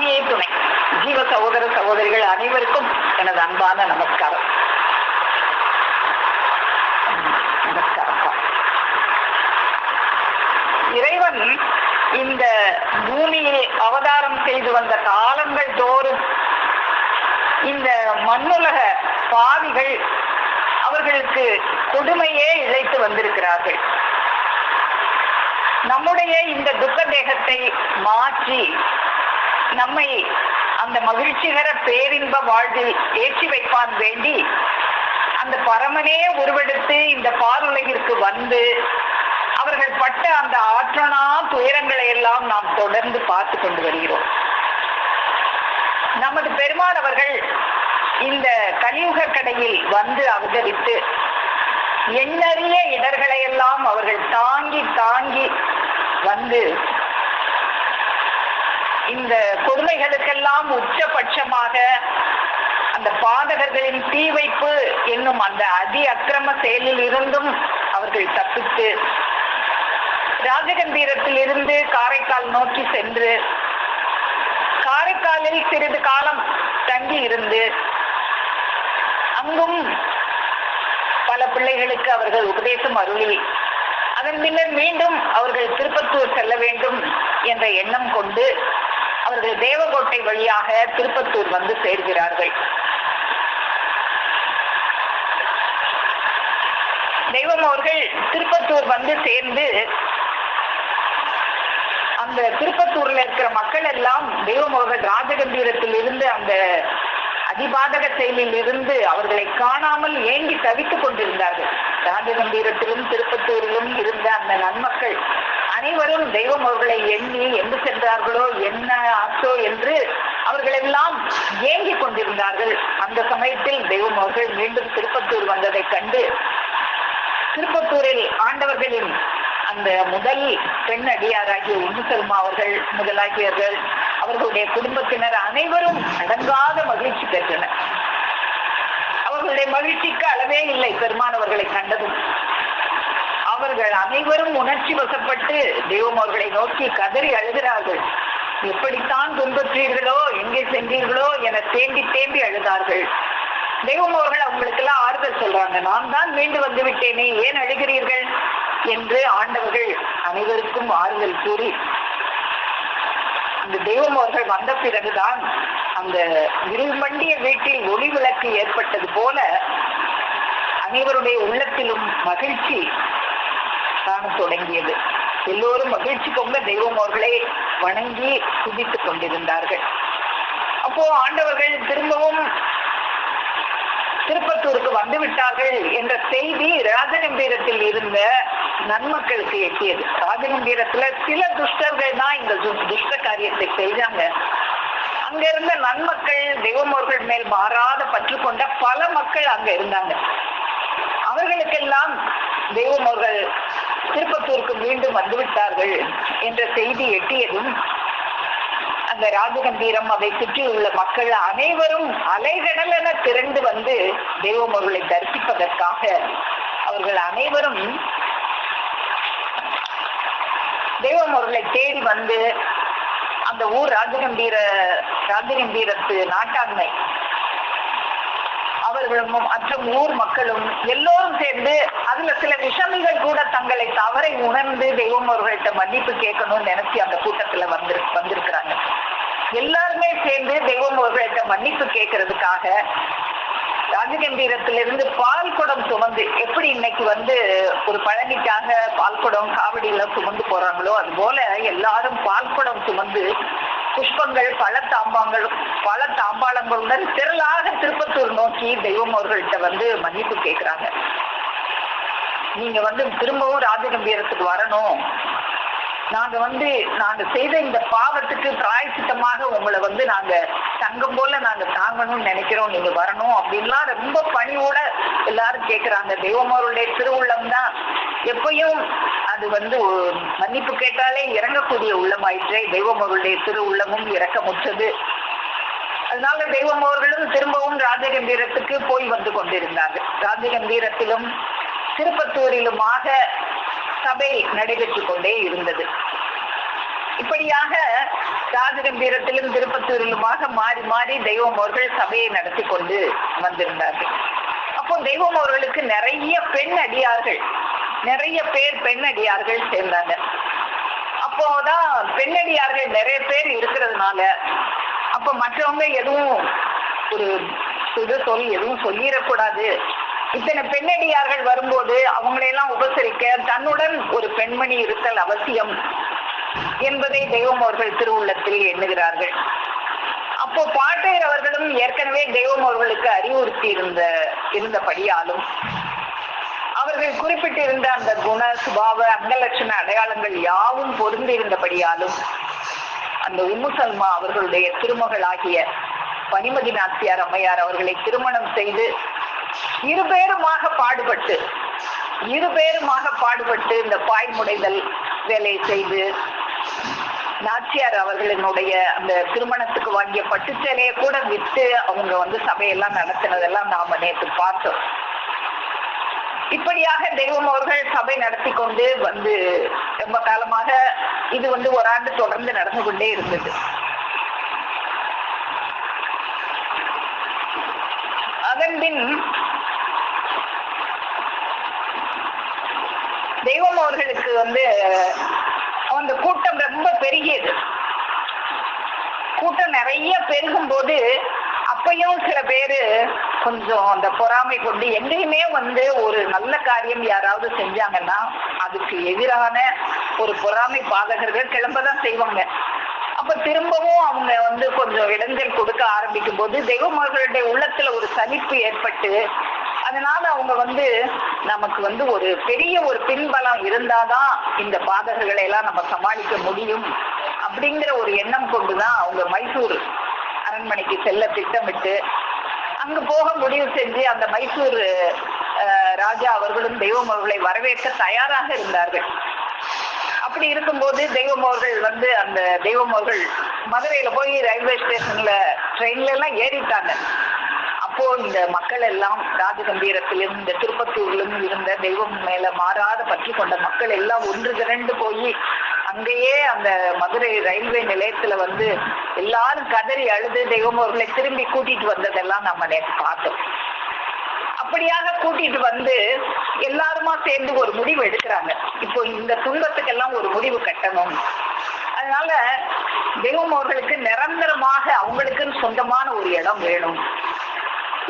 ஆதியே துணை. ஜீவ சகோதர சகோதரிகள் அனைவருக்கும் எனது அன்பான நமஸ்காரம். இறைவன் இந்த பூமியில் அவதாரம் செய்து வந்த காலங்கள் தோறும் இந்த மண்ணுலக பாவிகள் அவர்களுக்கு கொடுமையே இழைத்து வந்திருக்கிறார்கள். நம்முடைய இந்த துக்க தேகத்தை மாற்றி நம்மை அந்த மகிழ்ச்சிகர பேரின்ப வாழ்வில் ஏற்றி வைப்பான் வேண்டி அந்த பரமனே உருவெடுத்து இந்த பாருலகிற்கு வந்து அவர்கள் பட்ட அந்த ஆற்றனா துயரங்களை எல்லாம் நாம் தொடர்ந்து பார்த்து கொண்டு வருகிறோம். நமது பெருமான் அவர்கள் இந்த கலியுக கடையில் வந்து அவதரித்து எண்ணறிய இடர்களை எல்லாம் அவர்கள் தாங்கி தாங்கி வந்து இந்த கொடுமைகளுக்கெல்லாம் உச்சபட்சமாக அந்த பாதகர்களின் தீ வைப்பு என்னும் அந்த அதி அக்கிரம செயலில் இருந்தும் அவர்கள் தப்பித்து ராஜகம்பீரத்தில் இருந்து காரைக்கால் நோக்கி சென்று காரைக்காலில் சிறிது காலம் தங்கி இருந்து அங்கும் பல பிள்ளைகளுக்கு அவர்கள் உபதேசம் அருளி அதன் பின்னர் மீண்டும் அவர்கள் திருப்பத்தூர் செல்ல வேண்டும் என்ற எண்ணம் கொண்டு அவர்கள் தேவகோட்டை வழியாக திருப்பத்தூர் வந்து சேர்கிறார்கள். தெய்வம் அவர்கள் திருப்பத்தூர் வந்து சேர்ந்து அந்த திருப்பத்தூர்ல இருக்கிற மக்கள் எல்லாம் தெய்வம் அவர்கள் ராஜகம்பீரத்தில் இருந்து அந்த அதிபாதக செயலில் இருந்து அவர்களை காணாமல் ஏங்கி தவித்துக் கொண்டிருந்தார்கள். ராஜகம்பீரத்திலும் திருப்பத்தூரிலும் இருந்த அந்த நன்மக்கள் அனைவரும் தெய்வம் அவர்களை எண்ணி எங்கு சென்றார்களோ என்ன ஆச்சோ என்று அவர்கள் எல்லாம் ஏங்கிக் கொண்டிருந்தார்கள். அந்த சமயத்தில் தெய்வம் அவர்கள் மீண்டும் திருப்பத்தூர் வந்ததை கண்டு திருப்பத்தூரில் ஆண்டவர்களின் அந்த முதல் பெண் அடியாராகிய உன்னுசல்மா அவர்கள் முதலாகியவர்கள் அவர்களுடைய குடும்பத்தினர் அனைவரும் அடங்காத மகிழ்ச்சி பெற்றனர். அவர்களுடைய மகிழ்ச்சிக்கு அளவே இல்லை. பெருமானவர்களை கண்டதும் அவர்கள் அனைவரும் உணர்ச்சி வசப்பட்டு தெய்வம் அவர்களை நோக்கி கதறி அழுகிறார்கள். எப்படித்தான் துன்பற்றீர்களோ எங்கே சென்றீர்களோ என தேம்பி தேம்பி அழுதார்கள். தெய்வம் அவர்கள் அவங்களுக்கெல்லாம் ஆறுதல் சொல்றாங்க. நான் தான் மீண்டு வந்து விட்டேனே, ஏன் அழுகிறீர்கள் என்று ஆண்டவர்கள் அனைவருக்கும் ஆறுதல் கூறி அந்த தெய்வம் அவர்கள் வந்த பிறகுதான் அந்த இருள்மண்டிய வீட்டில் ஒளி விளக்கு ஏற்பட்டது போல அனைவருடைய உள்ளத்திலும் மகிழ்ச்சி காண தொடங்கியது. எல்லோரும் மகிழ்ச்சி பொங்க தெய்வம் அவர்களை வணங்கி துதித்துக் கொண்டிருந்தார்கள். அப்போ ஆண்டவர்கள் திரும்பவும் திருப்பத்தூருக்கு வந்து விட்டார்கள் என்ற செய்தி ராஜகம்பீரத்தில் இருந்த நன்மக்களுக்கு எட்டியது. ராஜகம்பீரத்துல சில துஷ்டர்கள் தான் இந்த துஷ்ட காரியத்தை செய்தாங்க. அங்க இருந்த நன்மக்கள் தெய்வம் அவர்கள் மேல் மாறாத பற்று கொண்ட பல மக்கள் அங்க இருந்தாங்க. அவர்களுக்கெல்லாம் தெய்வம் அவர்கள் திருப்பத்தூருக்கு மீண்டும் வந்துவிட்டார்கள் என்ற செய்தி எட்டியதும் அந்த ராஜகம்பீரம் அதை சுற்றி உள்ள மக்கள் அனைவரும் அலைகடலென திரண்டு வந்து தெய்வம் அவர்களை தரிசிப்பதற்காக அவர்கள் அனைவரும் தெய்வம் அவர்களை தேடி வந்து அந்த ஊர் ராஜகம்பீரத்து நாட்டாண்மை அவர்களும் மற்ற ஊர் மக்களும் எல்லோரும் சேர்ந்து அதுல சில விஷமிகள் கூட தங்களை தவறை உணர்ந்து தெய்வம் அவர்கள்ட்ட மன்னிப்பு கேட்கணும்னு நினைச்சு அந்த கூட்டத்துல வந்திருக்கிறாங்க. எல்லாருமே சேர்ந்து தெய்வம் அவர்கள்ட்ட மன்னிப்பு கேட்கறதுக்காக ராஜகம்பீரத்திலிருந்து பால் குடம் சுமந்து, எப்படி இன்னைக்கு வந்து ஒரு பழனிக்காக பால் குடம் காவடியில சுமந்து போறாங்களோ அது போல எல்லாரும் பால் குடம் சுமந்து புஷ்பங்கள் பல தாம்பாளங்களுடன் திரளாக திருப்பத்தூர் நோக்கி தெய்வம் அவர்கள்ட்ட வந்து மன்னிப்பு கேட்கிறாங்க. நீங்க வந்து திரும்பவும் ராஜகம்பீரத்துக்கு வரணும், நாங்க செய்த இந்த பாவத்துக்கு பிராயச்சித்தமாக உங்களை வந்து நாங்க தங்கம் போல நாங்க தாங்கணும்னு நினைக்கிறோம், நீங்க வரணும் அப்படின்லாம் ரொம்ப பணிவோட எல்லாரும் கேட்கிறாங்க. தெய்வம் அவர்களுடைய திருவுள்ளம் தான் எப்பயும் அது வந்து மன்னிப்பு கேட்டாலே இறங்கக்கூடிய உள்ளமாயிற்றே. தெய்வம் அவர்களுடைய திரு உள்ளமும் இறக்கமுற்றது. அதனால தெய்வம் அவர்களும் திரும்பவும் ராஜகம்பீரத்துக்கு போய் வந்து கொண்டிருந்தார்கள். ராஜகம்பீரத்திலும் திருப்பத்தூரிலுமாக சபை நடைபெற்று கொண்டே இருந்தது. இப்படியாக ராஜகம்பீரத்திலும் திருப்பத்தூரிலுமாக மாறி மாறி தெய்வம் அவர்கள் சபையை நடத்தி கொண்டு வந்திருந்தார்கள். அப்போ தெய்வம் அவர்களுக்கு நிறைய பெண் அடியார்கள், நிறைய பேர் பெண் அடியார்கள் சேர்ந்தாங்க. அப்போதான் பெண்ணடியார்கள் நிறைய பேர் இருக்கிறதுனால அப்ப மற்றவங்க எதுவும் ஒரு சொல் எதுவும் சொல்லிடக்கூடாது, இத்தனை பெண்ணடியார்கள் வரும்போது அவங்களையெல்லாம் உபசரிக்க தன்னுடன் ஒரு பெண்மணி இருத்தல் அவசியம் என்பதை தெய்வம் அவர்கள் திருவுள்ளத்தில் எண்ணுகிறார்கள். அப்போ பாட்டையர் அவர்களும் ஏற்கனவே தெய்வம் அவர்களுக்கு அறிவுறுத்தி இருந்தபடியாலும் அவர்கள் குறிப்பிட்டிருந்த அந்த குண சுபாவ அங்கலட்சண அடையாளங்கள் யாவும் பொருந்தி இருந்தபடியாலும் அந்த உம்மு சல்மா அவர்களுடைய திருமகளாகிய பனிமதி நாச்சியார் அம்மையார் அவர்களை திருமணம் செய்து இருபேருமாக பாடுபட்டு இந்த பாய்முடைதல் வேலை செய்து நாச்சியார் அவர்களினுடைய அந்த திருமணத்துக்கு வாங்கிய பட்டுச்சேலையை கூட விட்டு அவங்க சபையெல்லாம் நடத்தினதெல்லாம் நாம நேற்று பார்த்தோம். இப்படியாக தெய்வம் அவர்கள் சபை நடத்தி கொண்டு ரொம்ப காலமாக இது ஒரு ஆண்டு தொடர்ந்து நடந்து கொண்டே இருந்தது. அதன்பின் தெய்வம் அவர்களுக்கு அந்த கூட்டம் ரொம்ப பெருகியது. கூட்டம் நிறைய பெருகும் போது அப்பையும் சில பேரு கொஞ்சம் அந்த பொறாமை கொண்டு எங்கேயுமே ஒரு நல்ல காரியம் யாராவது செஞ்சாங்கன்னா அதுக்கு எதிரான ஒரு பொறாமை பாதகர்கள் கிளம்பதான் செய்வாங்க. அப்ப திரும்பவும் அவங்க கொஞ்சம் இடைஞ்சல் கொடுக்க ஆரம்பிக்கும் போது தெய்வம் அவர்களுடைய உள்ளத்துல ஒரு சலிப்பு ஏற்பட்டு அதனால அவங்க நமக்கு ஒரு பெரிய ஒரு பின்பலம் இருந்தாதான் இந்த பாதகர்களை எல்லாம் நம்ம சமாளிக்க முடியும் அப்படிங்கிற ஒரு எண்ணம் கொண்டுதான் அவங்க மைசூர் அரண்மனைக்கு செல்ல திட்டமிட்டு அங்கு போக முடிவு செஞ்சு அந்த மைசூர் ராஜா அவர்களும் தெய்வம் அவர்களை வரவேற்க தயாராக இருந்தார்கள். அப்படி இருக்கும்போது தெய்வம் அவர்கள் அந்த தெய்வம் அவர்கள் மதுரையில போய் ரயில்வே ஸ்டேஷன்ல ட்ரெயின்ல எல்லாம் ஏறிட்டாங்க. அப்போ இந்த மக்கள் எல்லாம் ராஜகம்பீரத்திலும் இந்த திருப்பத்தூரிலும் இருந்த தெய்வம் மேல மாறாத பற்றி கொண்ட மக்கள் எல்லாம் ஒன்று திரண்டு போய் அங்கேயே அந்த மதுரை ரயில்வே நிலையத்துல எல்லாரும் கதறி அழுது தெய்வம் அவர்களை திரும்பி கூட்டிட்டு வந்ததெல்லாம் நம்ம நேற்று பார்த்தோம். அப்படியாக கூட்டிட்டு எல்லாருமா சேர்ந்து ஒரு முடிவு எடுக்கிறாங்க. இப்போ இந்த துன்பத்துக்கெல்லாம் ஒரு முடிவு கட்டணும். அதனால தெய்வம் அவர்களுக்கு நிரந்தரமாக அவங்களுக்குன்னு சொந்தமான ஒரு இடம் வேணும்.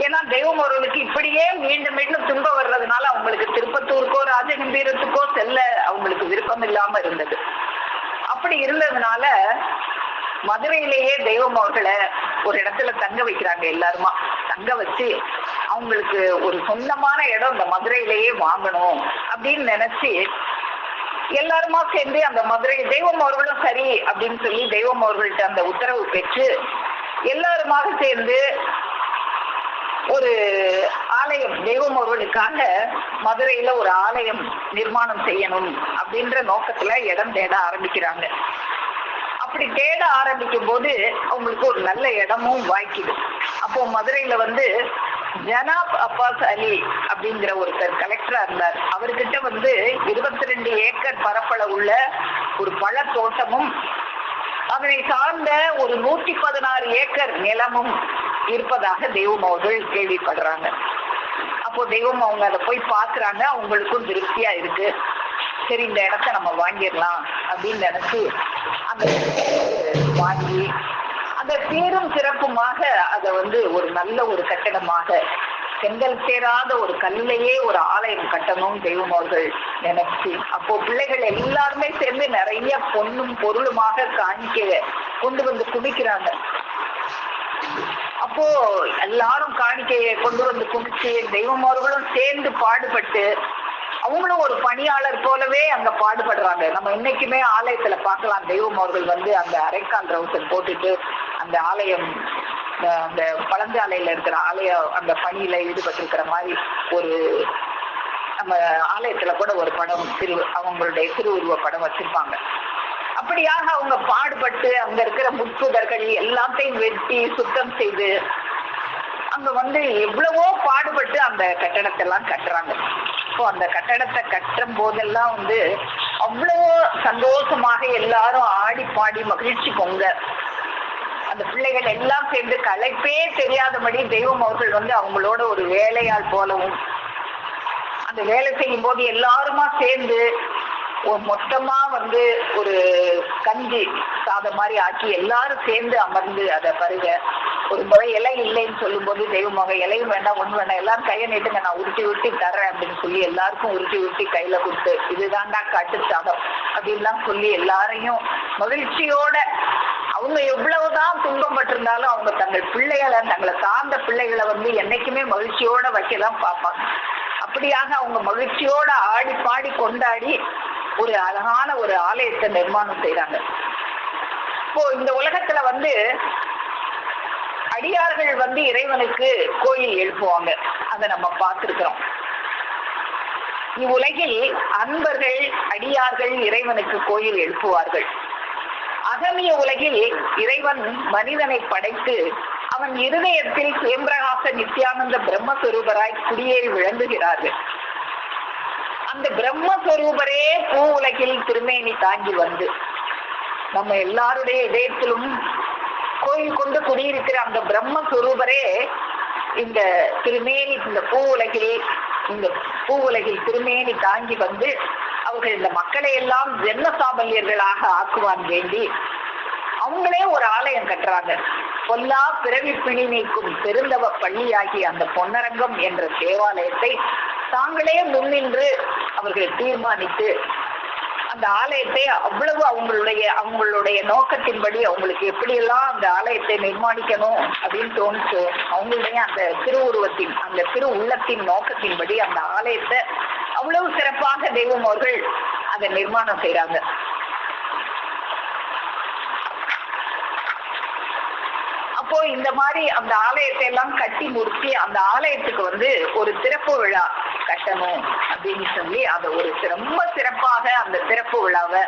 ஏன்னா தெய்வம் அவர்களுக்கு இப்படியே மீண்டும் மீண்டும் துன்பம் வர்றதுனால அவங்களுக்கு திருப்பத்தூருக்கோ ராஜகம்பீரத்துக்கோ செல்ல அவங்களுக்கு விருப்பம் இல்லாம இருந்தது. அப்படி இருந்ததுனால மதுரையிலேயே தெய்வம் அவர்களை ஒரு இடத்துல தங்க வைக்கிறாங்க. எல்லாருமா தங்க வச்சு அவங்களுக்கு ஒரு சொந்தமான இடம் இந்த மதுரையிலேயே வாங்கணும் அப்படின்னு நினைச்சு எல்லாருமா சேர்ந்து அந்த மதுரை தெய்வம் அவர்களும் சரி அப்படின்னு சொல்லி தெய்வம் அவர்கள்ட்ட அந்த உத்தரவு பெற்று எல்லாருமாக சேர்ந்து ஒரு ஆலயம் தெய்வம் அவர்களுக்காக மதுரையில ஒரு ஆலயம் நிர்மாணம் செய்யணும் அப்படின்ற நோக்கத்துல இடம் தேட ஆரம்பிக்கிறாங்க. அப்படி தேட ஆரம்பிக்கும் போது அவங்களுக்கு ஒரு நல்ல இடமும் வாய்க்குது. அப்போ மதுரையில ஜனாப் அப்பாஸ் அலி அப்படிங்கிற ஒருத்தர் கலெக்டரா இருந்தார். அவர்கிட்ட 22 ஏக்கர் பரப்பளவு உள்ள ஒரு பழ தோட்டமும் அதனை சார்ந்த ஒரு 116 ஏக்கர் நிலமும் இருப்பதாக தெய்வம் அவர்கள் கேள்விப்படுறாங்க. அப்போ தெய்வம் அவங்க அதை போய் பாக்குறாங்க. அவங்களுக்கும் திருப்தியா இருக்கு. சரி இந்த இடத்த நம்ம வாங்கிடலாம் அப்படின்னு நினைச்சு அந்த வாங்கி அந்த சீரும் சிறப்புமாக அதை ஒரு நல்ல ஒரு கட்டடமாக செங்கல் சேராத ஒரு கல்லையே ஒரு ஆலயம் கட்டணும் தெய்வம் அவர்கள் நினைச்சு அப்போ பிள்ளைகள் எல்லாருமே சேர்ந்து நிறைய பொண்ணும் பொருளுமாக காணிக்க கொண்டு குமிக்கிறாங்க. அப்போ எல்லாரும் காணிக்கையை கொண்டு குமிச்சு தெய்வம் அவர்களும் சேர்ந்து பாடுபட்டு அவங்களும் ஒரு பணியாளர் போலவே அங்க பாடுபடுறாங்க. நம்ம இன்னைக்குமே ஆலயத்துல பார்க்கலாம். தெய்வம் அவர்கள் அந்த அரைக்கால் ரவுசர் போட்டுட்டு அந்த ஆலயம் அந்த பழஞ்சாலையில இருக்கிற ஆலயம் அந்த பணியில ஈடுபட்டிருக்கிற மாதிரி ஒரு நம்ம ஆலயத்துல கூட ஒரு படம் அவங்களுடைய திருவுருவ படம் வச்சிருப்பாங்க. அப்படியாக அவங்க பாடுபட்டு அங்க இருக்கிற முட்புதர்கள் எல்லாத்தையும் வெட்டி சுத்தம் செய்து அங்க எவ்வளவோ பாடுபட்டு அந்த கட்டடத்தை எல்லாம் கட்டுறாங்க. இப்போ அந்த கட்டடத்தை கட்டும் போதெல்லாம் அவ்வளவு சந்தோஷமாக எல்லாரும் ஆடி பாடி மகிழ்ச்சி பொங்க அந்த பிள்ளைகள் எல்லாம் சேர்ந்து களைப்பே தெரியாதபடி தெய்வம் அவர்கள் அவங்களோட ஒரு வேலையால் போலவும் அந்த வேலை செய்யும் போது எல்லாருமா சேர்ந்து மொத்தமா ஒரு கஞ்சி சாதம் மாதிரி ஆக்கி எல்லாரும் சேர்ந்து அமர்ந்து அதை பருக. ஒரு முறை இலை இல்லைன்னு சொல்லும் போது தெய்வமாக இலையும் வேண்டாம் ஒண்ணு வேண்டாம் எல்லாரும் கையை நீட்டுங்க நான் உருட்டி உருட்டி தர்றேன் அப்படின்னு சொல்லி எல்லாருக்கும் உருட்டி உருட்டி கையில கொடுத்து இதுதான்டா கட்டு சாதம் அப்படின்லாம் சொல்லி எல்லாரையும் மகிழ்ச்சியோட அவங்க எவ்வளவுதான் துன்பம் பட்டிருந்தாலும் அவங்க தங்கள் பிள்ளைகளை தங்களை சார்ந்த பிள்ளைகளை என்னைக்குமே மகிழ்ச்சியோட வைக்கதான் பார்ப்பாங்க. அப்படியாக அவங்க மகிழ்ச்சியோட ஆடி பாடி கொண்டாடி ஒரு அழகான ஒரு ஆலயத்தை நிர்மாணம் செய்யறாங்க. இப்போ இந்த உலகத்துல அடியார்கள் இறைவனுக்கு கோயில் எழுப்புவாங்க. அதை நம்ம பார்த்திருக்கிறோம். இவ்வுலகில் அன்பர்கள் அடியார்கள் இறைவனுக்கு கோயில் எழுப்புவார்கள். அகமிய உலகில் இறைவன் மனிதனை படைத்து அவன் இருதயத்தில் சுயம்பிரகாச நித்யானந்த பிரம்மஸ்வரூபராய் குடியேறி விளங்குகிறார்கள். அந்த பிரம்மஸ்வரூபரே பூ உலகில் திருமேனி தாங்கி நம்ம எல்லாருடைய இதயத்திலும் கோயில் கொண்டு குடியிருக்கிற அந்த பிரம்மஸ்வரூபரே இந்த திருமேனி இந்த பூ உலகில் திருமேனி தாங்கி அவர்கள் இந்த மக்களை எல்லாம் ஜென்ம சாபல்யர்களாக ஆக்குவான் வேண்டி அவங்களே ஒரு ஆலயம் கட்டுறாங்க. பொல்லா பிறவி பிணி நீக்கும் பெருந்தவ பள்ளியாகிய அந்த பொன்னரங்கம் என்ற தேவாலயத்தை தாங்களே முன்னின்று அவர்கள் தீர்மானித்து அந்த ஆலயத்தை அவ்வளவு அவங்களுடைய நோக்கத்தின்படி அவங்களுக்கு எப்படியெல்லாம் அந்த ஆலயத்தை நிர்மாணிக்கணும் அப்படின்னு தோணுச்சு. அவங்களுடைய அந்த திருவுருவத்தின் அந்த திரு உள்ளத்தின் நோக்கத்தின்படி அந்த ஆலயத்தை அவ்வளவு சிறப்பாக தெய்வம் அவர்கள் அதை நிர்மாணம் செய்யறாங்க. அப்போ இந்த மாதிரி அந்த ஆலயத்தை எல்லாம் கட்டி முடிச்சு அந்த ஆலயத்துக்கு ஒரு திறப்பு விழா கட்டணும் அப்படின்னு சொல்லி அதை ரொம்ப சிறப்பாக அந்த திறப்பு விழாவை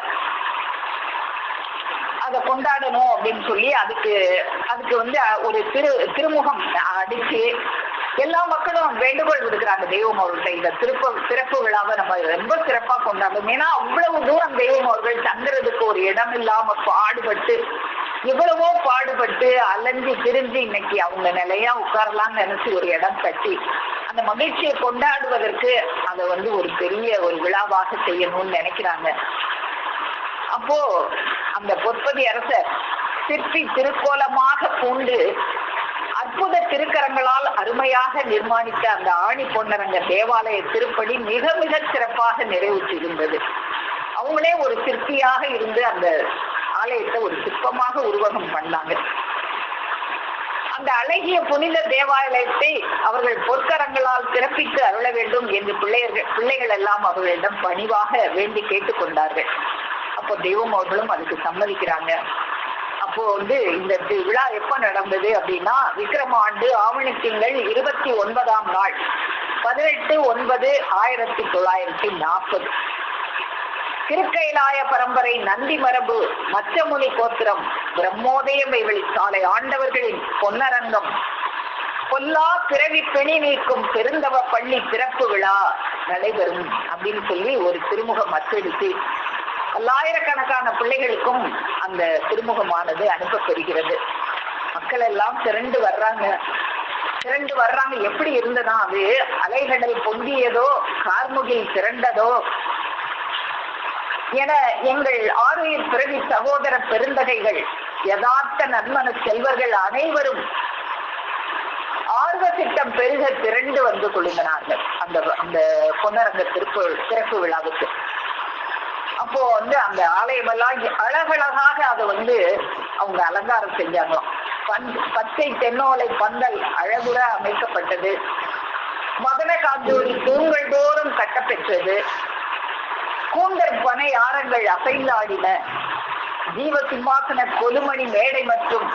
அதை கொண்டாடணும் அப்படின்னு சொல்லி அதுக்கு ஒரு திருமுகம் அடிச்சு எல்லா மக்களும் வேண்டுகோள் விடுக்கிறாங்க தெய்வம் அவர்கள்ட்ட இந்த திறப்பு விழாவை நம்ம ரொம்ப சிறப்பா கொண்டாடணும். ஏன்னா அவ்வளவு தூரம் தெய்வம் அவர்கள் தங்குறதுக்கு ஒரு இடம் இல்லாம எவ்வளவோ பாடுபட்டு அலைஞ்சு திரிஞ்சு இன்னைக்கு அவங்க நிலையா உட்காரலாம்னு நினைச்சு ஒரு இடம் கட்டி அந்த மகிழ்ச்சியை கொண்டாடுவதற்கு அதை ஒரு பெரிய ஒரு விழாவாக செய்யணும்னு நினைக்கிறாங்க. அப்போ அந்த பொற்பதி அரசர் சிற்பி திருக்கோலமாக பூண்டு அற்புத திருக்கரங்களால் அருமையாக நிர்மாணித்த அந்த ஆணி பொன்னரங்க தேவாலய திருப்பணி மிக மிக சிறப்பாக நிறைவுற்றிருந்தது. அவங்களே ஒரு சிற்பியாக இருந்து அந்த ஆலயத்தை ஒரு சிற்பமாக உருவகம் பண்ணாங்க. அந்த அழகிய புனித தேவாலயத்தை அவர்கள் பொற்கரங்களால் சிறப்பித்து அருள வேண்டும் என்று பிள்ளைகள் எல்லாம் அவர்களிடம் பணிவாக வேண்டி கேட்டுக்கொண்டார்கள். அப்போ தெய்வம் அவர்களும் அதுக்கு சம்மதிக்கிறாங்க. அப்போ இந்த விழா எப்ப நடந்தது அப்படின்னா விக்ரம ஆண்டு ஆவணி திங்கள் 29ஆம் நாள் 18/9/1940 திருக்கைலாய பரம்பரை நந்தி மரபு மச்சமுனி கோத்திரம் பிரம்மோதயம் சாலை ஆண்டவர்களின் பொன்னரங்கம் பொல்லா பிறவி பிணி நீக்கும் பெருந்தவ பள்ளி திறப்பு விழா நடைபெறும் அப்படின்னு சொல்லி ஒரு திருமுகம் அச்சடித்து பல்லாயிரக்கணக்கான பிள்ளைகளுக்கும் அந்த திருமுகமானது அனுப்பப்பெறுகிறது. மக்கள் எல்லாம் திரண்டு வர்றாங்க. எப்படி இருந்ததா அது? அலைகடல் பொங்கியதோ கார்முகில் திரண்டதோ என எங்கள் ஆறுயிர் பிறவி சகோதர பெருந்தகைகள் யதார்த்த நன்மன செல்வர்கள் அனைவரும் ஆர்வ திட்டம் பெருக திரண்டு கொள்ளினார்கள் அந்த பொன்னரங்க திறப்பு விழாவுக்கு. அப்போ அந்த ஆலயமெல்லாம் அழகழகாக அதை அவங்க அலங்காரம் செஞ்சாங்களாம். பச்சை தென்னோலை பந்தல் அழகுற அமைக்கப்பட்டது. மதன காஞ்சோடி தூண்கள் தோறும் கட்டப்பெற்றது. கூந்தர் பனை ஆரங்கள் அசைந்தாடின. ஜீவ சிம்மாசன கொலுமணி மேடை மற்றும்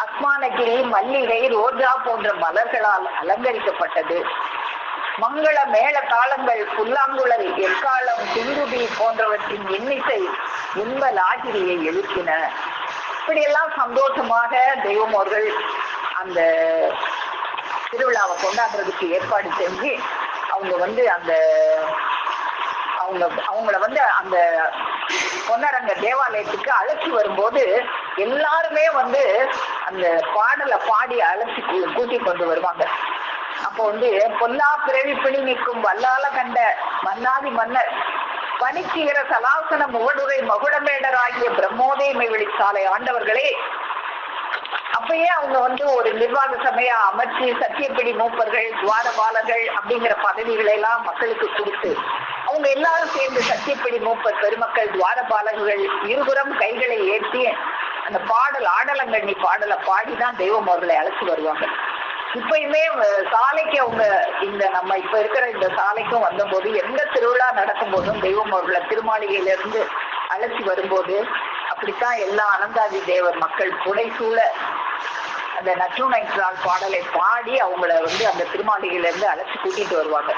அஸ்மானகிரி மல்லிகை ரோஜா போன்ற மலர்களால் அலங்கரிக்கப்பட்டது. மங்கள மேள தாளங்கள் புல்லாங்குழல் எக்காலம் சிந்துபி போன்றவற்றின் இன்னிசை இன்ப லாகிரியை எழுப்பின. இப்படியெல்லாம் சந்தோஷமாக தெய்வம் அவர்கள் அந்த திருவிழாவை கொண்டாடுறதுக்கு ஏற்பாடு செஞ்சு அவங்க அவங்கள வந்து அந்த பொன்னரங்க தேவாலயத்துக்கு அழைச்சி வரும்போது எல்லாருமே வந்து அந்த பாடலை பாடி அழைச்சி கூட்டி கொண்டு வருவாங்க. அப்போ வந்து பொல்லா பிறவி பிணி நிற்கும் வல்லால கண்ட மன்னாதி மன்னர் பனிச்சீர சலாசன முகடுரை மகுடமேடராகிய பிரம்மோதயமை வெளிச்சாலை ஆண்டவர்களே, அப்பயே அவங்க வந்து ஒரு நிர்வாக சபைய அமைச்சு சத்தியப்பிடி மூப்பர்கள், துவாரபாலர்கள் அப்படிங்கிற பதவிகளை எல்லாம் மக்களுக்கு கொடுத்து அவங்க எல்லாரும் சேர்ந்து சத்தியப்பிடி மூப்பர் பெருமக்கள், துவாரபாலகர்கள் இருபுறம் கைகளை ஏற்றி அந்த பாடல் ஆடலங்கண்ணி பாடலை பாடிதான் தெய்வம் அவர்களை அழைச்சி வருவாங்க. இப்பயுமே சாலைக்கு அவங்க இந்த நம்ம இப்ப இருக்கிற இந்த சாலைக்கும் வந்தபோது எந்த திருவிழா நடக்கும் போதும் தெய்வம் அவர்களை திருமாளிகையிலிருந்து அழைச்சி வரும்போது அப்படித்தான் எல்லா அனந்தாதி தேவர் மக்கள் புடைசூழ அந்த நற்றுணைற்றால் பாடலை பாடி அவங்கள வந்து அந்த திருமாளிகையில இருந்து அழைச்சி கூட்டிட்டு வருவாங்க.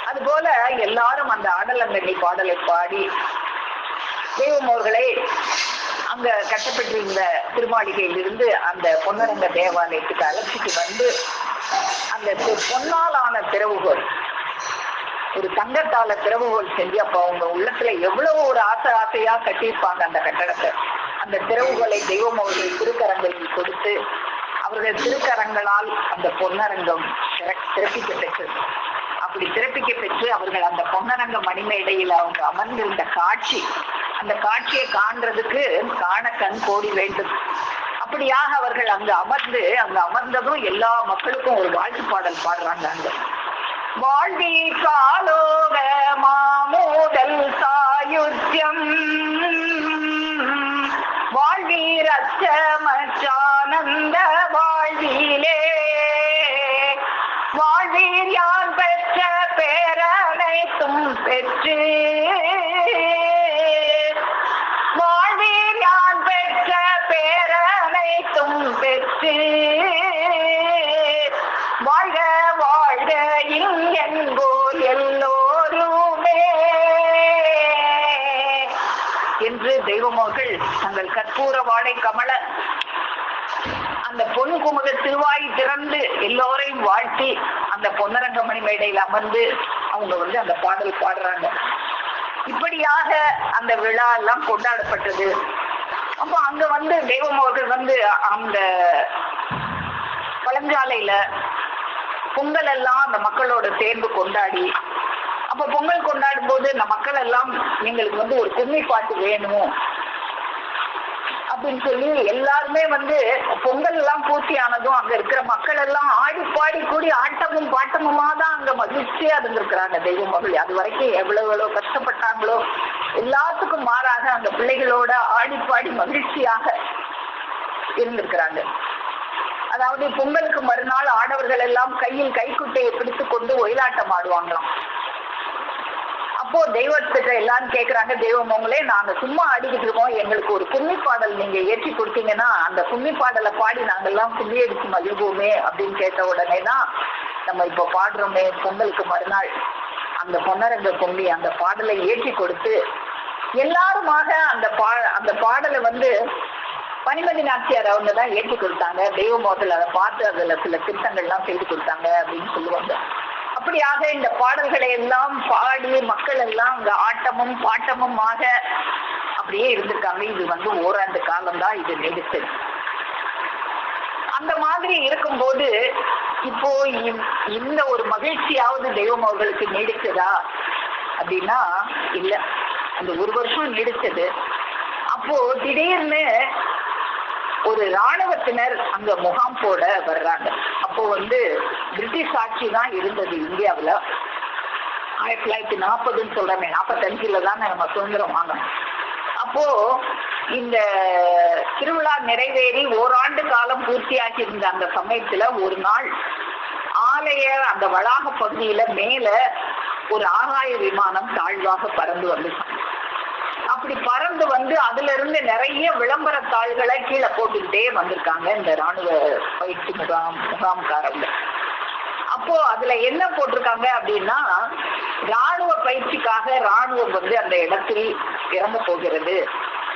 அது போல எல்லாரும் அந்த ஆடலங்கண்ணி பாடலை பாடி தெய்வம் அவர்களை அங்க கட்டப்பட்டிருந்த திருமாளிகையிலிருந்து அந்த பொன்னரங்க தேவாலயத்துக்கு அழைச்சிட்டு வந்து அந்த பொன்னாலான திறவுகோல், ஒரு தங்கத்தால திறவுகோல் செஞ்சு அப்ப அவங்க உள்ளத்துல எவ்வளவு ஒரு ஆசையா கட்டியிருப்பாங்க அந்த கட்டடத்தை. அந்த திறவுகோலை தெய்வம் அவர்கள் திருக்கரங்களில் கொடுத்து அவர்கள் திருக்கரங்களால் அந்த பொன்னரங்கம் சிறப்பிக்க பெற்றது. அப்படி சிறப்பிக்க பெற்று அவர்கள் அந்த பொன்னரங்க மணிமேடையில் அவங்க அமர்ந்திருந்த காட்சி, அந்த காட்சியை காண்றதுக்கு காண கண் கோடி வேண்டும். அப்படியாக அவர்கள் அங்க அமர்ந்ததும் எல்லா மக்களுக்கும் ஒரு வாழ்த்து பாடல் பாடுறாங்க. அங்க வாழ்வி காலோக மாமூதல் சாயுத்தியம் வாழ்வீரச்சமச்சானந்த வாழ்விலே வாழ்வீர் யான் பெற்ற பேரனைத்தும் பெற்று வாழ்வீர் யான் பெற்ற பேரனைத்தும் பெற்று வாழ்க வாழ்க இங்கெங்கோர் எல்லோருமே என்று தெய்வமோர்கள் தங்கள் கற்பூர வாடை கமல அந்த பொன் குமுத திருவாய் திறந்து எல்லோரையும் வாழ்த்தி அந்த பொன்னரங்கமணி மேடையில் அமர்ந்து அவங்க வந்து அந்த பாடல் பாடுறாங்க. இப்படியாக அந்த விழா எல்லாம் கொண்டாடப்பட்டது. அப்போ அங்க வந்து தெய்வம் அவர்கள் வந்து அந்த பழஞ்சாலையில பொங்கல் எல்லாம் அந்த மக்களோட சேர்ந்து கொண்டாடி, அப்ப பொங்கல் கொண்டாடும் போது இந்த மக்கள் எல்லாம் எங்களுக்கு வந்து ஒரு கும்மி பாட்டு வேணும் அப்படின்னு சொல்லி எல்லாருமே வந்து பொங்கல் எல்லாம் பூர்த்தி ஆனதும் அங்க இருக்கிற மக்கள் எல்லாம் ஆடி பாடி கூடி ஆட்டமும் பாட்டமுமா தான் அங்க மகிழ்ச்சியா இருந்திருக்கிறாங்க தெய்வம் மகள். அது வரைக்கும் எவ்வளவு கஷ்டப்பட்டாங்களோ எல்லாத்துக்கும் மாறாக அந்த பிள்ளைகளோட ஆடி பாடி மகிழ்ச்சியாக இருந்திருக்கிறாங்க. அதாவது பொங்கலுக்கு மறுநாள் ஆடவர்கள் எல்லாம் கையில் கைக்குட்டையை பிடித்து கொண்டு ஒயிலாட்டம் ஆடுவாங்களாம். அப்போ தெய்வத்திட்ட எல்லாரும் கேட்கிறாங்க, தெய்வம் உங்களே நாங்க சும்மா ஆடிக்கிட்டு இருக்கோம், எங்களுக்கு ஒரு கும்மி பாடல் நீங்க ஏற்றி கொடுத்தீங்கன்னா அந்த கும்மி பாடலை பாடி நாங்கெல்லாம் கும்மி அடிச்சு மகிழ்வோமே அப்படின்னு கேட்ட உடனே தான் நம்ம இப்ப பாடுறோமே பொங்கலுக்கு மறுநாள் அந்த பொன்னரங்க கும்மி அந்த பாடலை ஏற்றி கொடுத்து எல்லாருமாக அந்த பாடலை வந்து பனிமதி நாச்சியார் அவங்க தான் ஏற்றி கொடுத்தாங்க. தெய்வ மோதல் அதை பார்த்து அதுல சில திருத்தங்கள்லாம் செய்து கொடுத்தாங்க அப்படின்னு சொல்லுவாங்க. அப்படியாக இந்த பாடல்களை எல்லாம் பாடி மக்கள் எல்லாம் அங்க ஆட்டமும் பாட்டமுமாக அப்படியே இருந்திருக்காங்க. இது வந்து ஓராண்டு காலம்தான் இது நீடிச்சது. அந்த மாதிரி இருக்கும்போது இப்போ இந்த ஒரு மகிழ்ச்சியாவது தெய்வம் அவர்களுக்கு நீடிச்சதா அப்படின்னா இல்ல. அந்த ஒரு வருஷம் நீடிச்சது. அப்போ திடீர்னு ஒரு இராணுவத்தினர் அங்க முகாம் போட வர்றாங்க. அப்போ வந்து பிரிட்டிஷ் ஆட்சி தான் இருந்தது இந்தியாவில். 1940 சொல்றமே, 45 தானே நம்ம சுதந்திரம் வாங்கணும். அப்போ இந்த திருவிழா நிறைவேறி ஓராண்டு காலம் பூர்த்தியாகி இருந்த அந்த சமயத்துல ஒரு நாள் ஆலய அந்த வளாக பகுதியில மேல ஒரு ஆகாய விமானம் தாழ்வாக பறந்து வந்துச்சு. அப்படி பறந்து வந்து அதுல இருந்து நிறைய விளம்பர தாள்களை கீழே போட்டுக்கிட்டே வந்திருக்காங்க இந்த ராணுவ பயிற்சி முகாம்காரங்க. அப்போ அதுல என்ன போட்டிருக்காங்க அப்படின்னா, ராணுவ பயிற்சிக்காக ராணுவம் வந்து அந்த இடத்தில் இறந்து போகிறது,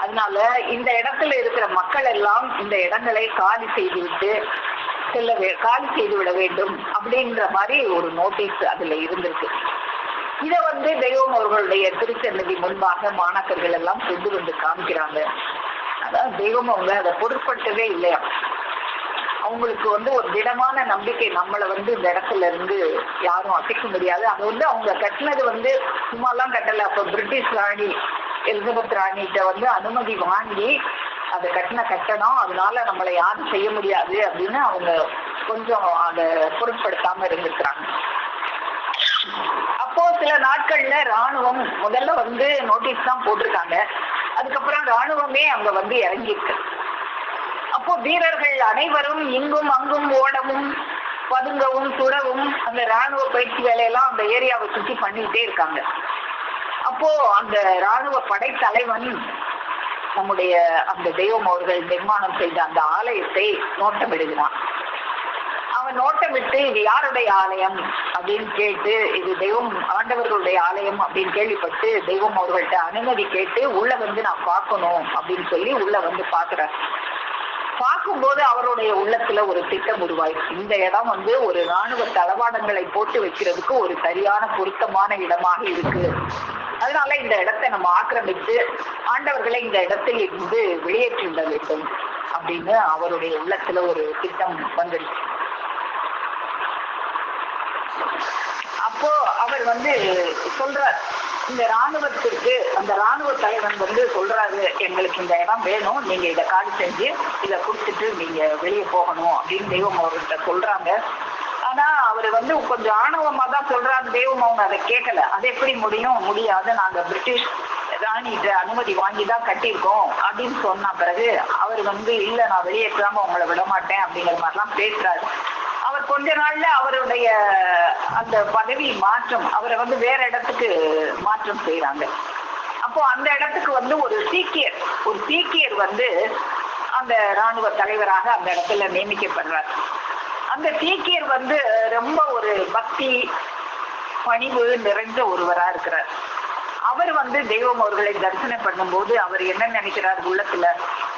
அதனால இந்த இடத்துல இருக்கிற மக்கள் எல்லாம் இந்த இடங்களை காலி செய்து விட வேண்டும் அப்படின்ற மாதிரி ஒரு நோட்டீஸ் அதுல இருந்திருக்கு. இதை தெய்வம் அவர்களுடைய திருச்சன்னதி முன்பாக மாணாக்கர்கள் எல்லாம் கொண்டு வந்து காமிக்கிறாங்க. அதாவது தெய்வம் அவங்க அதை பொருட்படுத்தவே இல்லையா. அவங்களுக்கு ஒரு திடமான நம்பிக்கை, நம்மளை இந்த இடத்துல இருந்து யாரும் அசைக்க முடியாது. அது அவங்க கட்டினது சும்மாலாம் கட்டல. அப்ப பிரிட்டிஷ் ராணி எலிசபெத் ராணிகிட்ட அனுமதி வாங்கி அதை கட்டின கட்டணம், அதனால நம்மளை யாரும் செய்ய முடியாது அப்படின்னு அவங்க கொஞ்சம் அதை பொருட்படுத்தாம இருந்திருக்கிறாங்க. அப்போ சில நாட்கள்ல ராணுவம் முதல்ல நோட்டீஸ் தான் போட்டிருக்காங்க. அதுக்கப்புறம் ராணுவமே அங்க இறங்கியிருக்கு. அப்போ வீரர்கள் அனைவரும் இங்கும் அங்கும் ஓடவும் பதுங்கவும் சுடவும் அந்த ராணுவ பயிற்சி வேலையெல்லாம் அந்த ஏரியாவை சுற்றி பண்ணிட்டே இருக்காங்க. அப்போ அந்த ராணுவ படைத்தலைவன் நம்முடைய அந்த தெய்வம் அவர்கள் நிர்மாணம் செய்த அந்த ஆலயத்தை நோட்டமிடுகிறான். அவன் நோட்டமிட்டு இது யாருடைய ஆலயம் அப்படின்னு கேட்டு, இது தெய்வம் ஆண்டவர்களுடைய ஆலயம் அப்படின்னு கேள்விப்பட்டு தெய்வம் அவர்கள்ட்ட அனுமதி கேட்டு உள்ள நான் பார்க்கணும் அப்படின்னு சொல்லி உள்ள பாக்குறார். பார்க்கும்போது அவருடைய உள்ளத்துல ஒரு திட்டம் உருவாயிருக்கு. இந்த இடம் ஒரு ராணுவ தளவாடங்களை போட்டு வைக்கிறதுக்கு ஒரு சரியான பொருத்தமான இடமாக இருக்கு. அதனால இந்த இடத்தை நம்ம ஆக்கிரமித்து ஆண்டவர்களை இந்த இடத்தில் இருந்து வெளியேற்றி விட வேண்டும் அப்படின்னு அவருடைய உள்ளத்துல ஒரு திட்டம் வந்துடுச்சு. அப்போ அவர் சொல்றார், இந்த ராணுவத்திற்கு அந்த ராணுவ தலைவன் சொல்றாரு, எங்களுக்கு இந்த இடம் வேணும், நீங்க இதை காலி செஞ்சு இதை கொடுத்துட்டு நீங்க வெளியே போகணும் அப்படின்னு தெய்வம் அவர்கிட்ட சொல்றாங்க. ஆனா அவர் கொஞ்சம் ஆணவமா தான் சொல்றாரு. தெய்வம் அவங்க அதை கேட்கல. அது எப்படி முடியாது, நாங்க பிரிட்டிஷ் ராணிகிட்ட அனுமதி வாங்கி தான் கட்டியிருக்கோம் அப்படின்னு சொன்ன பிறகு அவர் இல்ல, நான் வெளியேற்றாம உங்களை விட மாட்டேன் அப்படிங்கிற மாதிரிலாம் பேசுறாரு. அவர் கொஞ்ச நாள்ல அவருடைய அந்த பதவி மாற்றம், அவரை வேற இடத்துக்கு மாற்றம் செய்யறாங்க. அப்போ அந்த இடத்துக்கு ஒரு சீக்கியர் அந்த ராணுவ தலைவராக அந்த இடத்துல நியமிக்கப்படுறார். அந்த சீக்கியர் ரொம்ப ஒரு பக்தி பணிவு நிறைந்த ஒருவரா இருக்கிறார். அவர் தெய்வம் அவர்களை தரிசனம் பண்ணும்போது அவர் என்ன நினைக்கிறார் உள்ளத்துல,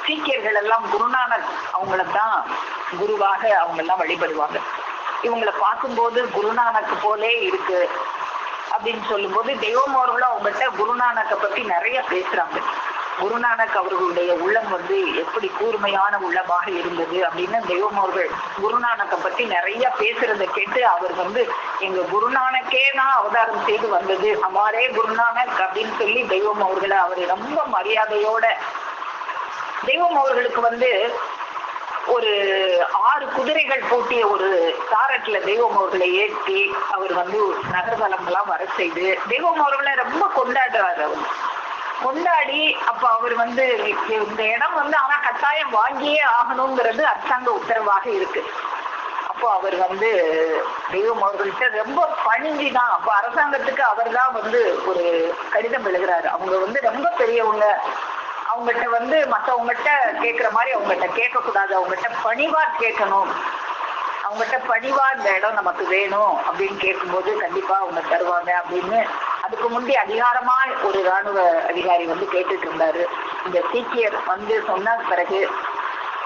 சீக்கியர்கள் எல்லாம் குருநானக் அவங்களதான் குருவாக அவங்க எல்லாம் வழிபடுவாங்க, இவங்களை பார்க்கும்போது குருநானக்கு போலே இருக்கு அப்படின்னு சொல்லும் போது தெய்வம் அவர்களும் அவங்ககிட்ட குருநானக்கை பத்தி நிறைய பேசுறாங்க. குருநானக் அவர்களுடைய உள்ளம் எப்படி கூர்மையான உள்ளமாக இருந்தது அப்படின்னு தெய்வம் அவர்கள் குருநானக்கை பத்தி நிறைய பேசுறதை கேட்டு அவர் எங்க குருநானக்கே தான் அவதாரம் செய்து வந்தது, அவ்வாறே குருநானக் அப்படின்னு சொல்லி தெய்வம் அவர்களை அவர் ரொம்ப மரியாதையோட, தெய்வம் அவர்களுக்கு ஒரு 6 குதிரைகள் பூட்டிய ஒரு சாரட்ல தெய்வம் அவர்களை ஏற்றி அவர் நகர்வலம் எல்லாம் வர செய்து தெய்வம் அவர்களை ரொம்ப கொண்டாடுறாரு. அவர் கொண்டாடி அப்ப அவர் இந்த இடம் ஆனா கட்டாயம் வாங்கியே ஆகணுங்கிறது அரசாங்க உத்தரவாக இருக்கு. அப்போ அவர் தெய்வம் அவர்கள்ட்ட ரொம்ப பணிஞ்சுதான், அப்ப அரசாங்கத்துக்கு அவர் தான் ஒரு கடிதம் எழுதுறாரு. அவங்க ரொம்ப பெரியவங்க, அவங்ககிட்ட மற்றவங்ககிட்ட கேட்குற மாதிரி அவங்ககிட்ட கேட்கக்கூடாது, அவங்ககிட்ட பணிவா கேட்கணும், அவங்ககிட்ட பணிவா இந்த இடம் நமக்கு வேணும் அப்படின்னு கேட்கும்போது கண்டிப்பா அவங்க தருவாங்க அப்படின்னு அதுக்கு முந்தி அதிகாரமா ஒரு ராணுவ அதிகாரி கேட்டுட்டு இருந்தாரு. இந்த சீக்கியர் சொன்ன பிறகு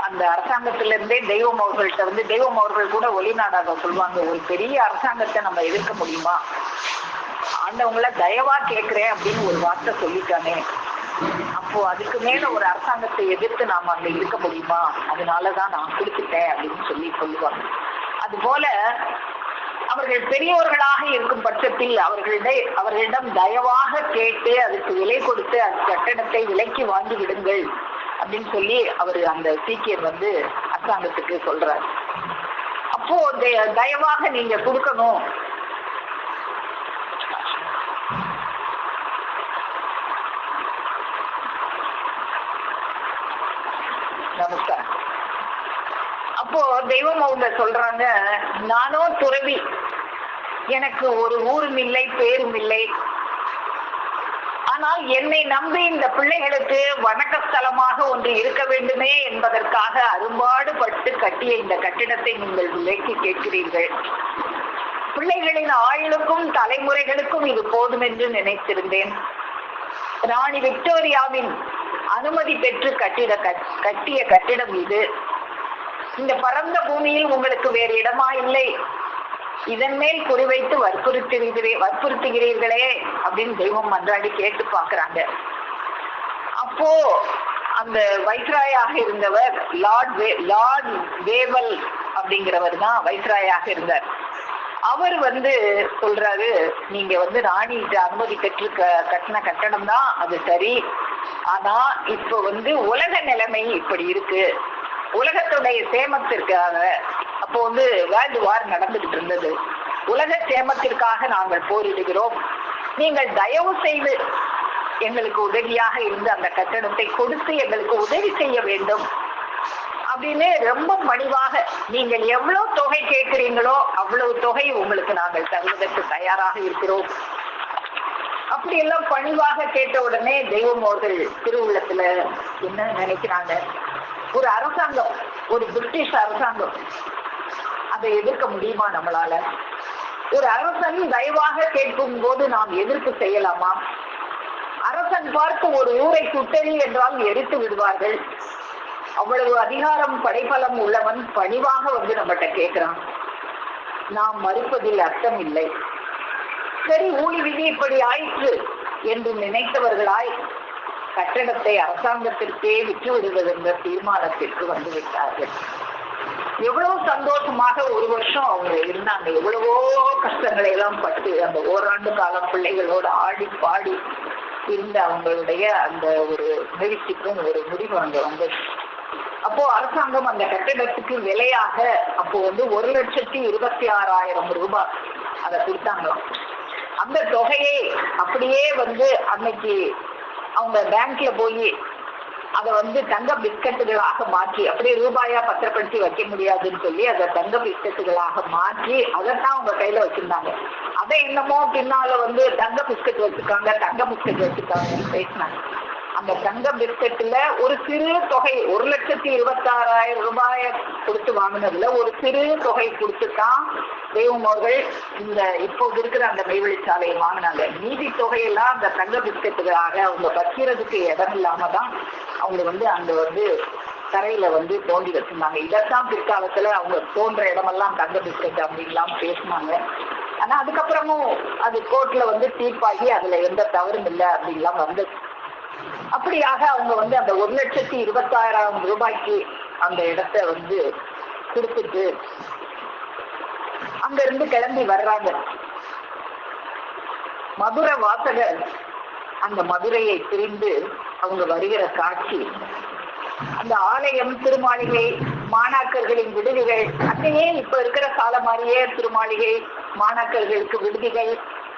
அந்த அரசாங்கத்தில இருந்தே தெய்வம் அவர்கள்ட்ட தெய்வம் அவர்கள் கூட ஒளிநாடாக சொல்லுவாங்க, ஒரு பெரிய அரசாங்கத்தை நம்ம எதிர்க்க முடியுமா, ஆண்டவங்கள தயவா கேட்கிறேன் அப்படின்னு ஒரு வார்த்தை சொல்லிட்டானே, அப்போ அதுக்கு மேல ஒரு அரசாங்கத்தை எதிர்த்து நாம அங்க இருக்க முடியுமா, அதனாலதான் நான் கொடுத்துட்டேன் அப்படின்னு சொல்லுவாங்க. அது போல அவர்கள் பெரியவர்களாக இருக்கும் பட்சத்தில் அவர்களிடம் தயவாக கேட்டு அதுக்கு விலை கொடுத்து அந்த கட்டணத்தை விலைக்கு வாங்கி விடுங்கள் அப்படின்னு சொல்லி அவர் அந்த சீக்கியர் அரசாங்கத்துக்கு சொல்றார். அப்போ தயவாக நீங்க கொடுக்கணும், நமஸ்காரம். அப்போ தெய்வம் அவங்க சொல்றாங்க, நானோ துறவி, எனக்கு ஒரு ஊரும் இல்லை பேரும் இல்லை, ஆனால் என்னை நம்பி இந்த பிள்ளைகளுக்கு வணக்க ஸ்தலமாக ஒன்று இருக்க வேண்டுமே என்பதற்காக அரும்பாடுபட்டு கட்டிய இந்த கட்டிடத்தை நீங்கள் விலைக்கு கேட்கிறீர்கள். பிள்ளைகளின் ஆயுளுக்கும் தலைமுறைகளுக்கும் இது போதும் என்று நினைத்திருந்தேன். ராணி விக்டோரியாவின் அனுமதி பெற்று கட்டிய கட்டிடம் இது. இந்த பரந்த பூமியில் உங்களுக்கு வேறு இடமா இல்லை. இதன் மேல் குறிவைத்து வற்புறுத்துகிறீர்களே அப்படின்னு தெய்வம் மன்றாடி கேட்டு பாக்குறாங்க. அப்போ அந்த வைஸ்ராயாக இருந்தவர் லார்ட் வேவல் அப்படிங்கிறவர் தான் வைஸ்ராயாக இருந்தார். அவர் சொல்றாரு, நீங்க ராணிகிட்ட அனுமதி பெற்று கட்டின கட்டடம் தான் அது சரி. ஆனா இப்ப உலக நிலைமை இப்படி இருக்கு, உலகத்துடைய சேமத்திற்காக அப்போ வேர்ல்டு வார் நடந்துகிட்டு இருந்தது, உலக சேமத்திற்காக நாங்கள் போரிடுகிறோம், நீங்கள் தயவு செய்து எங்களுக்கு உதவியாக இருந்து அந்த கட்டணத்தை கொடுத்து எங்களுக்கு உதவி செய்ய வேண்டும் அப்படின்னு ரொம்ப பணிவாக, நீங்கள் எவ்வளவு தொகை கேட்கிறீங்களோ அவ்வளவு தொகை உங்களுக்கு நாங்கள் தருவதற்கு தயாராக இருக்கிறோம் அப்படி எல்லாம் பணிவாக கேட்ட உடனே தெய்வம் அவர்கள் திருவுள்ளத்துல என்ன நினைக்கிறாங்க, ஒரு அரசாங்கம், ஒரு பிரிட்டிஷ் அரசாங்கம் அதை எதிர்க்க முடியுமா நம்மளால? ஒரு அரசன் தயவாக கேட்கும் போது நாம் எதிர்ப்பு செய்யலாமா? அரசன் பார்த்து ஒரு ஊரை சுட்டறி என்றால் எரித்து விடுவார்கள். அவ்வளவு அதிகாரம் படைபலம் உள்ளவன் பணிவாக நம்மகிட்ட கேட்கிறான், நாம் மறுப்பதில் அர்த்தம் இல்லை. சரி, ஊழி விதி இப்படி ஆயிற்று என்று நினைத்தவர்களாய் கட்டடத்தை அரசாங்கத்திற்கே விற்று விடுவதென்ற தீர்மானத்திற்கு வந்துவிட்டார்கள். எவ்வளவு சந்தோஷமாக ஒரு வருஷம் அவங்க இருந்தாங்க, எவ்வளவோ கஷ்டங்களை எல்லாம் பட்டு அந்த ஓராண்டு காலம் பிள்ளைகளோட ஆடி பாடி இருந்த அவங்களுடைய அந்த ஒரு நிகழ்ச்சிக்கும் ஒரு முடிவு அங்க வந்தது. அப்போ அரசாங்கம் அந்த கட்டிடத்துக்கு விலையாக அப்போ 1,26,000 ரூபாய் அதை கொடுத்தாங்களாம். அந்த தொகையை அப்படியே அன்னைக்கு அவங்க பேங்க்ல போய் அதை தங்க பிஸ்கட்டுகளாக மாற்றி, அப்படியே ரூபாயா பத்திரப்படுத்தி வைக்க முடியாதுன்னு சொல்லி அதை தங்க பிஸ்கட்டுகளாக மாற்றி அதைத்தான் அவங்க கையில வச்சிருந்தாங்க. அதை என்னமோ பின்னால தங்க பிஸ்கட் வச்சிருக்காங்க, தங்க பிஸ்கட் வச்சிருக்காங்கன்னு பேசினாங்க. அந்த தங்க பிஸ்கட்டுல ஒரு சிறு தொகை 1,26,000 ரூபாயை கொடுத்து வாங்கினதுல ஒரு சிறு தொகை கொடுத்துதான் தெய்வம் அவர்கள் இந்த இப்போது இருக்கிற அந்த மெய்வெளிச்சாலையை வாங்கினாங்க. மீதி தொகையெல்லாம் அந்த தங்க பிஸ்கட்டுகளாக அவங்க வைக்கிறதுக்கு இடம் இல்லாம தான் அவங்க அந்த தரையில தோண்டி வச்சிருந்தாங்க. இதைத்தான் பிற்காலத்துல அவங்க தோன்ற இடமெல்லாம் தங்க பிஸ்கட் அப்படின்லாம் பேசினாங்க. ஆனா அதுக்கப்புறமும் அது கோர்ட்ல தீர்ப்பாகி அதுல எந்த தவறும் இல்லை அப்படின்லாம் வந்தது. அப்படியாக அவங்க அந்த 1,26,000 ரூபாய்க்கு அந்த இடத்தை கொடுத்துட்டு அங்க இருந்து கிளம்பி வர்றாங்க. மதுரை வாசகர் அந்த மதுரையை பிரிந்து அவங்க வருகிற காட்சி, அந்த ஆலயம், திருமாளிகை, மாணாக்கர்களின் விடுதிகள், அன்னையே இப்ப இருக்கிற கால மாதிரியே திருமாளிகை, மாணாக்கர்களுக்கு விடுதிகள்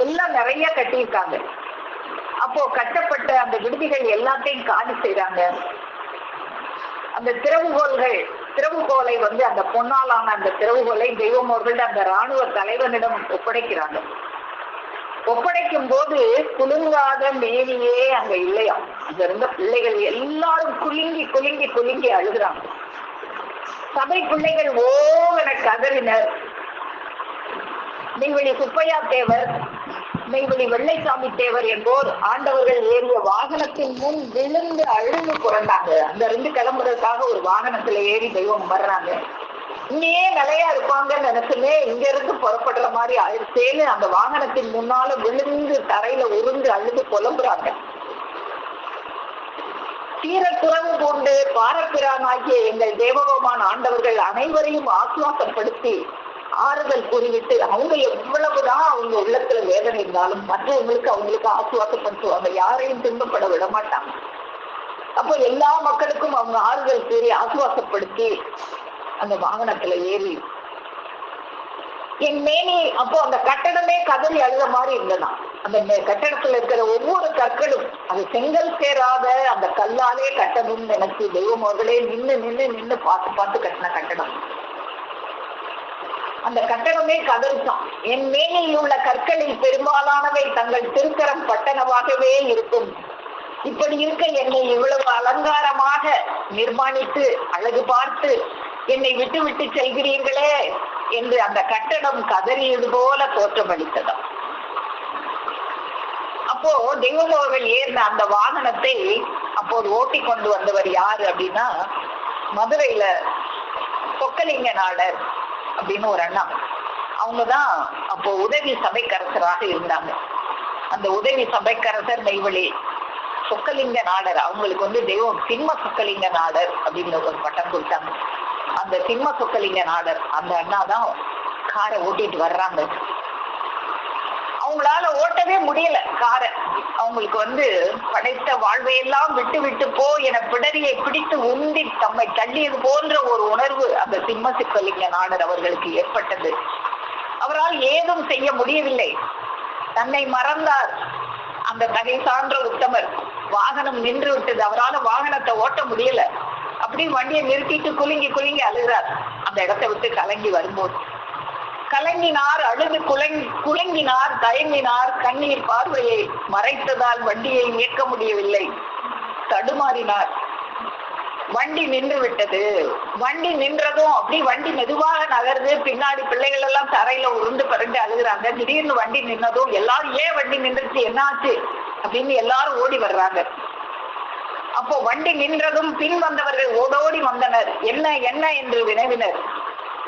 எல்லாம் நிறைய கட்டியிருக்காங்க. அப்போ கட்டப்பட்ட அந்த விடுதிகள் எல்லாத்தையும் காலி செய்றாங்க. அந்த திறவுகோலை அந்த பொன்னாலான அந்த திறவுகோலை தெய்வம் அவர்கள் அந்த இராணுவ தலைவனிடம் ஒப்படைக்கிறாங்க. ஒப்படைக்கும் போது குலுங்காத மேனியே அங்க இல்லையா. அங்க இருந்த பிள்ளைகள் எல்லாரும் குலுங்கி குலுங்கி குலுங்கி அழுகிறாங்க. சபை பிள்ளைகள் ஓவென கதறினர். நெய்வேலி சுப்பையா தேவர், நெய்வேலி வெள்ளைசாமி தேவர் என்போர் ஆண்டவர்கள் ஏறிய வாகனத்தின் முன் விழுந்து அழுது புரண்டாங்க. அங்க இருந்து கிளம்புறதுக்காக ஒரு வாகனத்துல ஏறி தெய்வம் வர்றாங்க. இன்னையே நிலையா இருப்பாங்கன்னு நினைச்சுமே இங்க இருந்து புறப்படுற மாதிரி ஆயிடுச்சேன்னு அந்த வாகனத்தின் முன்னால விழுந்து தரையில உருண்டு அழுது புலம்புறாங்க. தீரத்துறவு கொண்டு பாரப்பிரானாகிய எங்கள் தேவகோமான ஆண்டவர்கள் அனைவரையும் ஆசுவாசப்படுத்தி ஆறுதல் கூறிவிட்டு, அவங்க எவ்வளவுதான் அவங்க உள்ளத்துல வேதனை இருந்தாலும் மற்றவங்களுக்கு அவங்களுக்கு ஆசுவாசப்படுத்துவாங்க, யாரையும் துன்பப்பட விட மாட்டாங்க. அப்போ எல்லா மக்களுக்கும் அவங்க ஆறுதல் கூறி ஆசுவாசப்படுத்தி அந்த வாகனத்துல ஏறி என் மேனி, அப்போ அந்த கட்டடமே கதறி அழுத மாதிரி இருந்ததான். அந்த கட்டடத்துல இருக்கிற ஒவ்வொரு கற்களும் அது செங்கல் சேராத அந்த கல்லாலே கட்டணும்னு நினைச்சு தெய்வம் அவர்களே நின்று பார்த்து கட்டின கட்டடம். அந்த கட்டடமே கதறிச்சான். என் மேனியில் உள்ள கற்களில் பெரும்பாலானவை தங்கள் திருக்கரம் பட்டனவாகவே இருக்கும். இப்படி இருக்க என்னை இவ்வளவு அலங்காரமாக நிர்மாணித்து அழகு பார்த்து என்னை விட்டு விட்டு செல்கிறீர்களே என்று அந்த கட்டடம் கதறியது போல தோற்றமளித்ததாம். அப்போ தெய்வம் அவர்கள் ஏறின அந்த வாகனத்தை அப்போது ஓட்டி கொண்டு வந்தவர் யாரு அப்படின்னா, மதுரையில சொக்கலிங்க நாடர் அப்படின்னு ஒரு அண்ணா. அவங்கதான் அப்போ உதவி சபைக்கரசராக இருந்தாங்க. அந்த உதவி சபைக்கரசர் நெய்வழி சொக்கலிங்க நாடர், அவங்களுக்கு தெய்வம் சிம்ம சொக்கலிங்க நாடர் அப்படின்னு ஒரு பட்டம் கொடுத்தாங்க. அந்த சிம்ம சொக்கலிங்க நாடர் அந்த அண்ணா தான் காரை ஓட்டிட்டு வர்றாங்க. அவங்களால ஓட்டவே முடியல காரை. அவங்களுக்கு படைத்த வாழ்வையெல்லாம் விட்டு விட்டு போ என பிடரியை பிடித்து உந்தி தம்மை தள்ளியது போன்ற ஒரு உணர்வு அந்த சிம்ம சொக்கலிங்க நாடர் அவர்களுக்கு ஏற்பட்டது. அவரால் ஏதும் செய்ய முடியவில்லை. தன்னை மறந்தார் அந்த தகை சான்ற உத்தமர். வாகனம் நின்று விட்டது, அவரால் வாகனத்தை ஓட்ட முடியல. அப்படி வண்டியை நிறுத்திட்டு குலுங்கி குலுங்கி அழுகிறார். அந்த இடத்தை விட்டு கலங்கி வரும்போது கலங்கினார், அழுது குலங்கினார், தயங்கினார். கண்ணீர் பார்வையை மறைத்ததால் வண்டியை இயக்க முடியவில்லை. தடுமாறினார். வண்டி நின்று விட்டது. வண்டி நின்றதும் அப்படி வண்டி மெதுவாக நகருது. பின்னாடி பிள்ளைகள் எல்லாம் தரையில உருண்டு பரண்டு அழுகுறாங்க. திடீர்னு வண்டி நின்னதும் எல்லாரும் ஏன் வண்டி நின்றுச்சு, என்ன ஆச்சு அப்படின்னு எல்லாரும் ஓடி வர்றாங்க. அப்போ வண்டி நின்றதும் பின் வந்தவர்கள் ஓடோடி வந்தனர். என்ன என்ன என்று வினவினர்.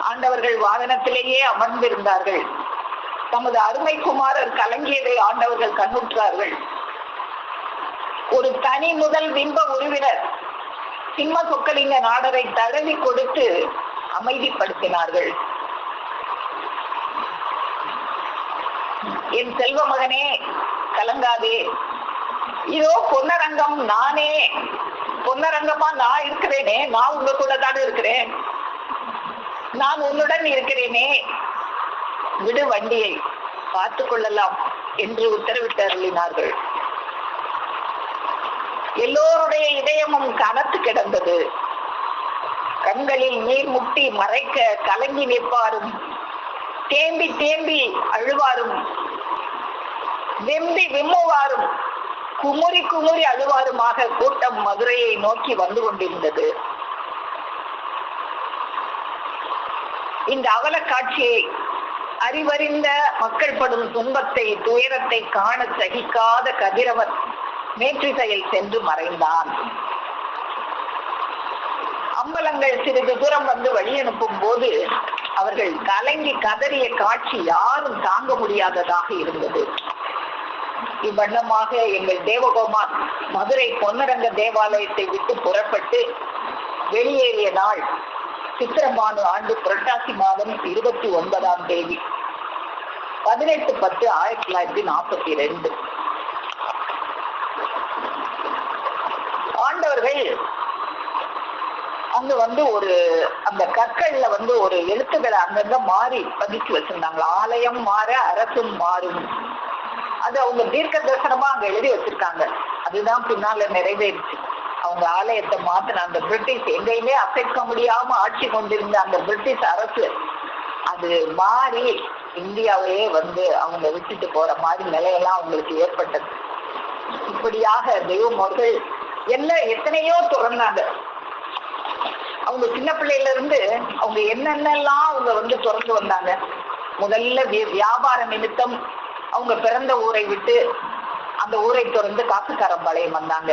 ஆண்டவர்கள் வாகனத்திலேயே அமர்ந்திருந்தார்கள். தமது அருமை குமாரர் கலங்கியதை ஆண்டவர்கள் கண்ணுற்றார்கள். ஒரு தனி முதல் பிம்ப உருவினர் சிம்ம சொக்கலிங்க நாடரை தடவி கொடுத்து அமைதிப்படுத்தினார்கள். என் செல்வ மகனே, கலங்காதே. இதோ பொன்னரங்கம் நானே, பொன்னரங்கமா நான் இருக்கிறேனே, நான் உங்க கூட தானே இருக்கிறேன், நான் உன்னுடன் இருக்கிறேனே, விடு வண்டியை, பார்த்து கொள்ளலாம் என்று உத்தரவிட்டு அருளினார்கள். எல்லோருடைய இதயமும் கனத்து கிடந்தது. கண்களில் நீர் முட்டி மறைக்க கலங்கி நிற்பாரும், தேம்பி தேம்பி அழுவாரும், வெம்பி விம்முவாரும், குமுறி குமுறி அழுவாருமாக கூட்டம் மதுரையை நோக்கி வந்து கொண்டிருந்தது. இந்த அவல காட்சியை அறிவறிந்த மக்கள் படும் துன்பத்தை துயரத்தை காண சகிக்காத கதிரவன் மேற்றிசையில் சென்று மறைந்தான். அம்பலங்கள் சிறிது தூரம் வந்து வழி அனுப்பும் போது அவர்கள் கலங்கி கதறிய காட்சி யாரும் தாங்க முடியாததாக இருந்தது. இவ்வண்ணமாக எங்கள் தேவகோமான் மதுரை பொன்னரங்க தேவாலயத்தை விட்டு புறப்பட்டு வெளியேறிய நாள் சித்திரபானு ஆண்டு புரட்டாசி மாதம் 29ஆம் தேதி 18/10/1942. ஆண்டவர்கள் அங்க ஒரு அந்த கற்கள்ல ஒரு எழுத்துக்களை அங்கங்க மாறி பதிச்சு வச்சிருந்தாங்க. ஆலயம் மாற அரசும் மாறும். அது அவங்க தீர்க்க தரிசனமா அங்க எழுதி வச்சிருக்காங்க. அதுதான் பின்னால நிறைவேறிச்சு. அவங்க ஆலயத்தை மாத்தின அந்த பிரிட்டிஷ், எங்கேயுமே அசைக்க முடியாம ஆட்சி கொண்டிருந்த அந்த பிரிட்டிஷ் அரசு அது மாறி இந்தியாவையே அவங்க விட்டுட்டு போற மாதிரி நிலையெல்லாம் அவங்களுக்கு ஏற்பட்டது. இப்படியாக தெய்வம் அவர்கள் எத்தனையோ தொடர்ந்தாங்க. அவங்க சின்ன பிள்ளையில இருந்து அவங்க என்னென்னலாம் அவங்க தொடர்ந்து வந்தாங்க. முதல்ல வியாபார நிமித்தம் அவங்க பிறந்த ஊரை விட்டு அந்த ஊரை தொடர்ந்து காசுக்காரம்பாளையம் வந்தாங்க.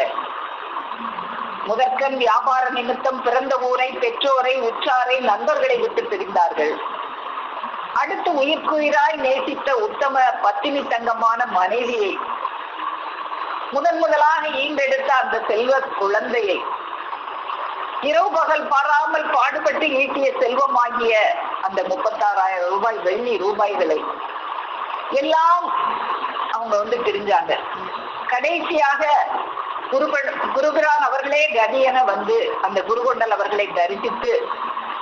முதற்கண் வியாபார நிமித்தம் பிறந்த ஊரை, பெற்றோரை, உற்றாரை, நண்பர்களை விட்டு பிரிந்தார்கள். அடுத்து உயிர்க்குயிராய் நேசித்த உத்தம பத்தினி தங்கமான மனைவியை, முதலாக ஈண்டெடுத்த அந்த செல்வ குழந்தையை, இரவு பகல் பாராமல் பாடுபட்டு ஈட்டிய செல்வமாகிய அந்த 36,000 ரூபாய் வெள்ளி ரூபாய்களை எல்லாம் அவங்க பிரிஞ்சாங்க. கடைசியாக குருபிரான் அவர்களே கதியென அந்த குருகொண்டல் அவர்களை தரிசித்து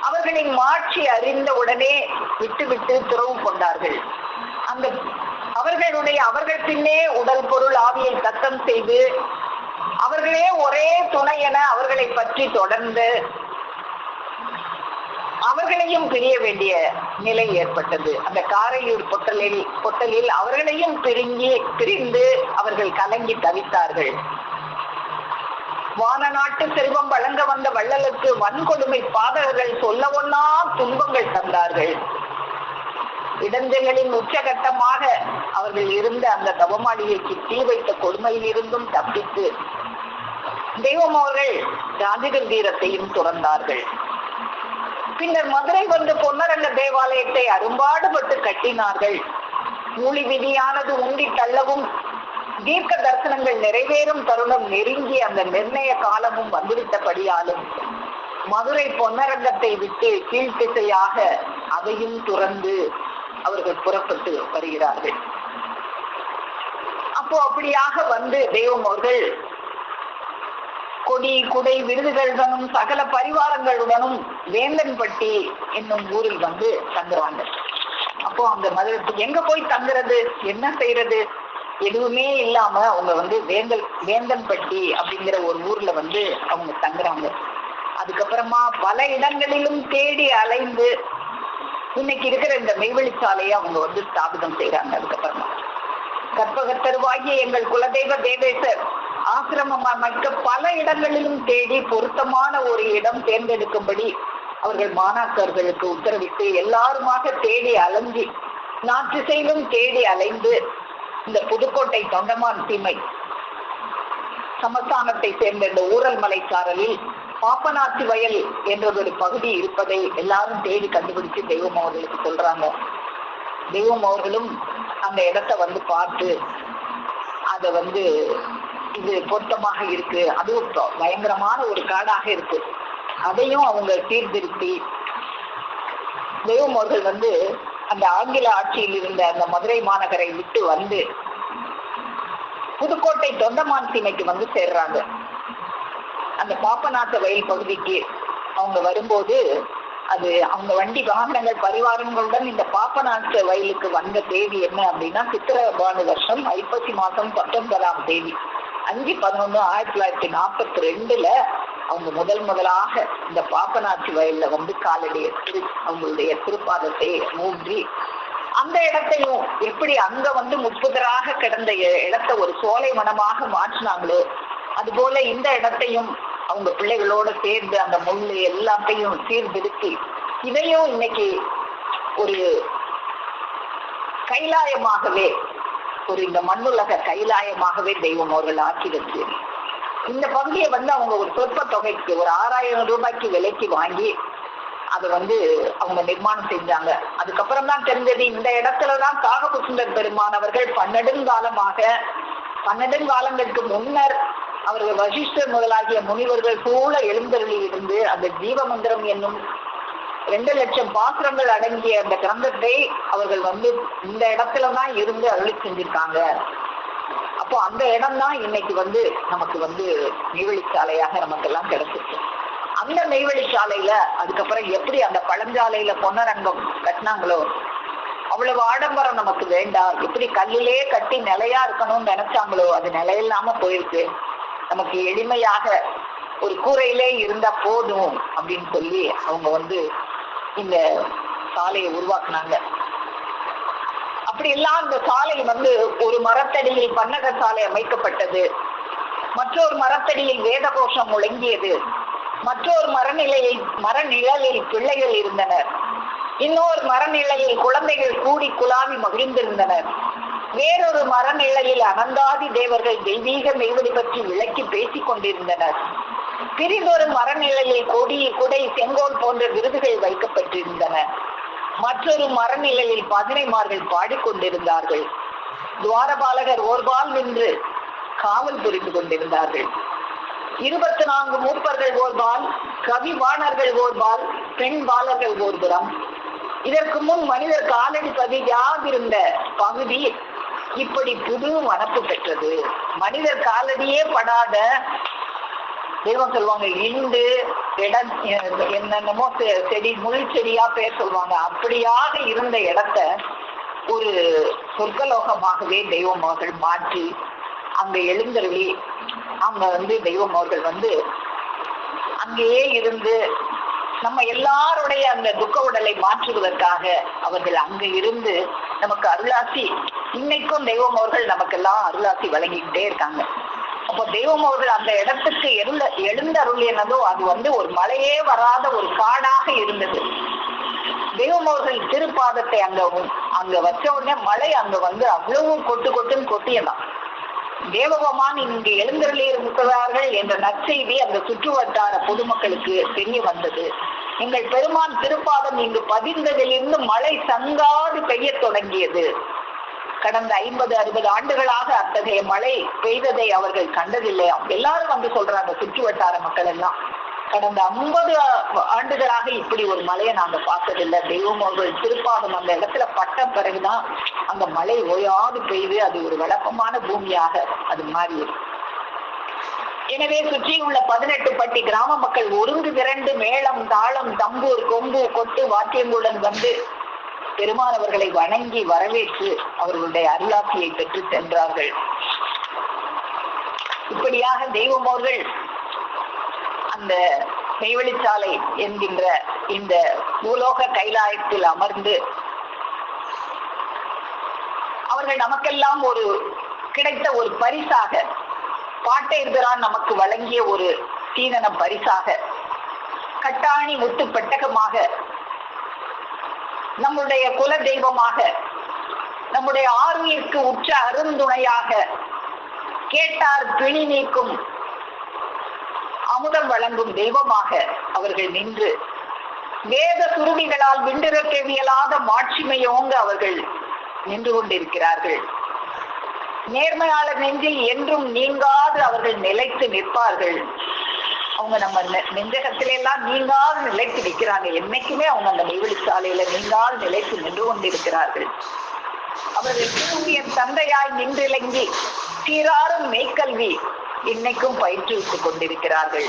அவர்களின் மாட்சி அறிந்த உடனே விட்டு விட்டு துறவு கொண்டார்கள். அந்த அவர்கள் பின்னே உடல் பொருள் ஆவியை தத்தம் செய்து அவர்களே ஒரே துணை என அவர்களை பற்றி தொடர்ந்து அவர்களையும் பிரிய வேண்டிய நிலை ஏற்பட்டது. அந்த காரையூர் பொட்டலில் அவர்களையும் பிரிந்து அவர்கள் கலங்கி தவித்தார்கள். வான நாட்டு செல்வம் வழங்க வந்த வள்ளலுக்கு வன்கொடுமை பாதகர்கள் சொல்ல ஒண்ணா துன்பங்கள் தந்தார்கள். இடஞ்சல்களின் உச்சகட்டமாக அவர்கள் இருந்த அந்த தவமாளிகைக்கு தீ வைத்த கொடுமையில் இருந்தும் தப்பித்து தெய்வம் அவர்கள் ராஜகம்பீரத்தையும் துறந்தார்கள். பின்னர் மதுரை வந்து பொன்னரங்க தேவாலயத்தை அரும்பாடுபட்டு கட்டினார்கள். ஊழி விதியானது உண்டி தள்ளவும் தீர்க்க தரிசனங்கள் நிறைவேறும் தருணம் நெருங்கி அந்த நிர்ணய காலமும் வந்துவிட்டபடியாலும் மதுரை பொன்னரங்கத்தை விட்டு கீழ்த்திசையாக அதையும் துறந்து அவர்கள் புறப்பட்டு வருகிறார்கள். அப்போ அப்படியாக வந்து தெய்வம் அவர்கள் கொடி குடை விருதுகளுடனும் சகல பரிவாரங்களுடனும் வேந்தன்பட்டி என்னும் ஊரில் வந்து தங்குறாங்க. அப்போ அந்த மதுரத்துக்கு எங்க போய் தங்குறது, என்ன செய்யறது, எதுவுமே இல்லாம அவங்க வந்து வேந்தன்பட்டி அப்படிங்கிற ஒரு ஊர்ல வந்து அவங்க தங்குறாங்க. அதுக்கப்புறமா பல இடங்களிலும் தேடி அலைந்து இன்னைக்கு இருக்கிற இந்த மெய்வெளிச்சாலையை அவங்க வந்து ஸ்தாபிதம் செய்யறாங்க. அதுக்கப்புறமா கற்பகத்தருவாகிய எங்கள் குலதெய்வ தேவேசர் ஆசிரமம் அமைக்க பல இடங்களிலும் தேடி பொருத்தமான ஒரு இடம் தேர்ந்தெடுக்கும்படி அவர்கள் மாணாக்கர்களுக்கு உத்தரவிட்டு எல்லாருமாக தேடி அலைஞ்சி நாற்றிசையிலும் தேடி அலைந்து இந்த புதுக்கோட்டை தொண்டமான் சீமை சமஸ்தானத்தை சேர்ந்த இந்த ஊரல் மலைச்சாரலில் பாப்பநாச்சி வயல் என்ற ஒரு பகுதி இருப்பதை எல்லாரும் தேடி கண்டுபிடிச்சு தெய்வம் அவர்களுக்கு சொல்றாங்க. தெய்வம் அவர்களும் அந்த இடத்தை வந்து பார்த்து அத வந்து இது பொருத்தமாக இருக்கு, அதுவும் பயங்கரமான ஒரு காடாக இருக்கு, அதையும் அவங்க சீர்திருத்தி தெய்வம் அவர்கள் வந்து அந்த ஆங்கில ஆட்சியில் இருந்த அந்த மதுரை மாநகரை விட்டு வந்து புதுக்கோட்டை தொண்டமான் சீமைக்கு வந்து சேர்றாங்க. அந்த பாப்பநாத்த வயல் பகுதிக்கு அவங்க வரும்போது அது அவங்க வண்டி வாகனங்கள் பரிவாரங்களுடன் இந்த பாப்பநாட்டு வயலுக்கு வந்த தேதி என்ன அப்படின்னா சித்திரபானு வருஷம் ஐப்பசி மாதம் 19ஆம் தேதி 5/11/1942 அவங்க முதலாக இந்த பாப்பநாட்டு வயல்ல வந்து காலடி எடுத்து அவங்களுடைய திருப்பாதத்தை மூன்றி அந்த இடத்தையும் எப்படி அங்க வந்து முற்புதராக கிடந்த இடத்தை ஒரு சோலை வனமாக மாற்றினாங்களோ அதுபோல இந்த இடத்தையும் அவங்க பிள்ளைகளோட சேர்ந்து அந்த முள்ளு எல்லாத்தையும் சீர்திருத்தி இதையும் இன்னைக்கு ஒரு கைலாயமாகவே ஒரு இந்த மண்ணுலக கைலாயமாகவே தெய்வம் அவர்கள் ஆக்கி வச்சு இந்த பகுதியை வந்து அவங்க ஒரு சொற்ப தொகைக்கு ஒரு 6000 ரூபாய்க்கு விலைக்கு வாங்கி அதை வந்து அவங்க நிர்மாணம் செஞ்சாங்க. அதுக்கப்புறம் தான் தெரிஞ்சது இந்த இடத்துலதான் காகபுசுந்தர் பெருமான் அவர்கள் 12 காலங்களுக்கு முன்னர் அவர்கள் வசிஷ்டர் முதலாகிய முனிவர்கள் சூழ எழுந்தருளி இருந்து அந்த ஜீவமந்திரம் என்னும் 2 லட்சம் பாசுரங்கள் அடங்கிய அந்த கிரந்தத்தை அவர்கள் வந்து இந்த இடத்துலதான் இருந்து அருளி செஞ்சிருக்காங்க. அப்போ அந்த இடம் தான் இன்னைக்கு வந்து நமக்கு வந்து நெய்வழிச்சாலையாக நமக்கு எல்லாம் கிடைச்சிருக்கு. அந்த நெய்வழிச்சாலையில அதுக்கப்புறம் எப்படி அந்த பழஞ்சாலையில பொன்னரங்கம் கட்டினாங்களோ அவ்வளவு ஆடம்பரம் நமக்கு வேண்டாம், எப்படி கல்லிலே கட்டி நிலையா இருக்கணும்னு நினைச்சாங்களோ அது நிலையில்லாம போயிருக்கு, நமக்கு எளிமையாக ஒரு கூரையிலே இருந்தா போதும் அப்படின்னு சொல்லி அவங்க வந்து இந்த சாலையை உருவாக்குனாங்க. அப்படி எல்லாம் இந்த சாலை வந்து ஒரு மரத்தடியில் பன்னக சாலை அமைக்கப்பட்டது, மற்றொரு மரத்தடியில் வேத கோஷம் முழங்கியது, மற்றொரு மரநிழலில் பிள்ளைகள் இருந்தனர், இன்னொரு மரநிழலில் குழந்தைகள் கூடி குலாவி மகிழ்ந்திருந்தனர், வேறொரு மரநிழலில் அனந்தாதி தேவர்கள் தெய்வீக மெய்வழி பற்றி விளக்கி பேசிக் கொண்டிருந்தனர், பிரிதொரு மரநிழலில் கொடி குடை செங்கோல் போன்ற விருதுகள் வைக்கப்பட்டிருந்தன, மற்றொரு மரநிழலில் பதினைமார்கள் பாடிக்கொண்டிருந்தார்கள், துவாரபாலகர் ஓர்பால் நின்று காவல் புரிந்து கொண்டிருந்தார்கள், 24 மூப்பர்கள் ஓர்பால், கவிவாணர்கள் ஓர்பால், பெண் பாலர்கள் ஓர்புறம். இதற்கு முன் மனிதர் காலடி பதியாதிருந்த பகுதி இப்படி புது வனப்பு பெற்றது. மனிதர் காலடியே படாத தெய்வம் சொல்லுவாங்க இண்டு இடம் என்னென்னமோ செடி முள் செடியா பேர் சொல்லுவாங்க, அப்படியாக இருந்த இடத்த ஒரு சொர்க்கலோகமாகவே தெய்வம் அவர்கள் மாற்றி அங்க எழுந்தருளி அவங்க வந்து தெய்வம் அவர்கள் வந்து அங்கேயே இருந்து நம்ம எல்லாருடைய அந்த துக்க உடலை மாற்றுவதற்காக அவர்கள் அங்க இருந்து நமக்கு அருளாசி இன்னைக்கும் தெய்வம் அவர்கள் நமக்கெல்லாம் அருளாசி வழங்கிக்கிட்டே இருக்காங்க. அப்போ தெய்வம் அவர்கள் அந்த இடத்துக்கு எழுந்தருளினதோ அது வந்து ஒரு மழையே வராத ஒரு காடாக இருந்தது. தெய்வம் அவர்கள் திருப்பாதத்தை அங்க வச்ச உடனே மழை அங்க வந்து அவ்வளவு கொட்டுன்னு கொட்டியதான். தேவபெருமான் இங்கு எழுந்தருளி இருக்கிறார்கள் என்ற நற்செய்தி அந்த சுற்று வட்டார பொதுமக்களுக்கு தெரிய வந்தது. எங்கள் பெருமான் திருப்பாதம் இங்கு பதிந்ததிலிருந்து மழை சங்காது பெய்ய தொடங்கியது. கடந்த 50-60 ஆண்டுகளாக அத்தகைய மழை பெய்ததை அவர்கள் கண்டதில்லையாம். எல்லாரும் வந்து சொல்றாங்க, சுற்று வட்டார மக்கள் எல்லாம். கடந்த 50 ஆண்டுகளாக இப்படி ஒரு மழையை நாங்க பார்த்ததில்லை. தெய்வம் அவர்கள் திருப்பாதம் அந்த இடத்துல பட்ட பிறகுதான் அந்த மழை ஓயாது பெய்து அது ஒரு வழக்கமான பூமியாக அது மாறி. எனவே சுற்றியுள்ள 18 பட்டி கிராம மக்கள் ஒருங்கு திரண்டு மேளம், தாளம், தம்பூர், கொம்பு, கொட்டு, வாத்தியங்களுடன் வந்து பெருமானவர்களை வணங்கி வரவேற்று அவர்களுடைய அருளாட்சியை பெற்று சென்றார்கள். இப்படியாக தெய்வம் அவர்கள் அந்த மெய்வெளிச்சாலை என்கின்ற இந்த பூலோக கைலாயத்தில் அமர்ந்து அவர்கள் நமக்கெல்லாம் ஒரு கிடைத்த ஒரு பரிசாக, பாட்டையர்பிரான் நமக்கு வழங்கிய ஒரு சீதன பரிசாக, கட்டாணி முத்து பெட்டகமாக, நம்முடைய குல தெய்வமாக, நம்முடைய ஆர்விற்கு உற்ற அருந்துணையாக, கேட்டார் பிணி நீக்கும் அமுதம் வழங்கும் தெய்வமாக அவர்கள் நின்று வேத சுருதிகளால் விண்டிறக்கவியலாத மாட்சிமையோங்க அவர்கள் நின்று கொண்டிருக்கிறார்கள். நேர்மையாளர் நெஞ்சில் என்றும் நீங்காது அவர்கள் நிலைத்து நிற்பார்கள். அவங்க நம்ம நெஞ்சகத்தில எல்லாம் நீங்காது நிலைத்து நிற்கிறாங்க. என்னைக்குமே அவங்க அந்த மெய்வெளிச்சாலையில நீங்காது நிலைத்து நின்று கொண்டிருக்கிறார்கள். அவர்கள் திரும்பிய தந்தையாய் நின்றிலங்கி சீராரும் மெய்க்கல்வி இன்னைக்கும் பயிற்றுவித்துக் கொண்டிருக்கிறார்கள்.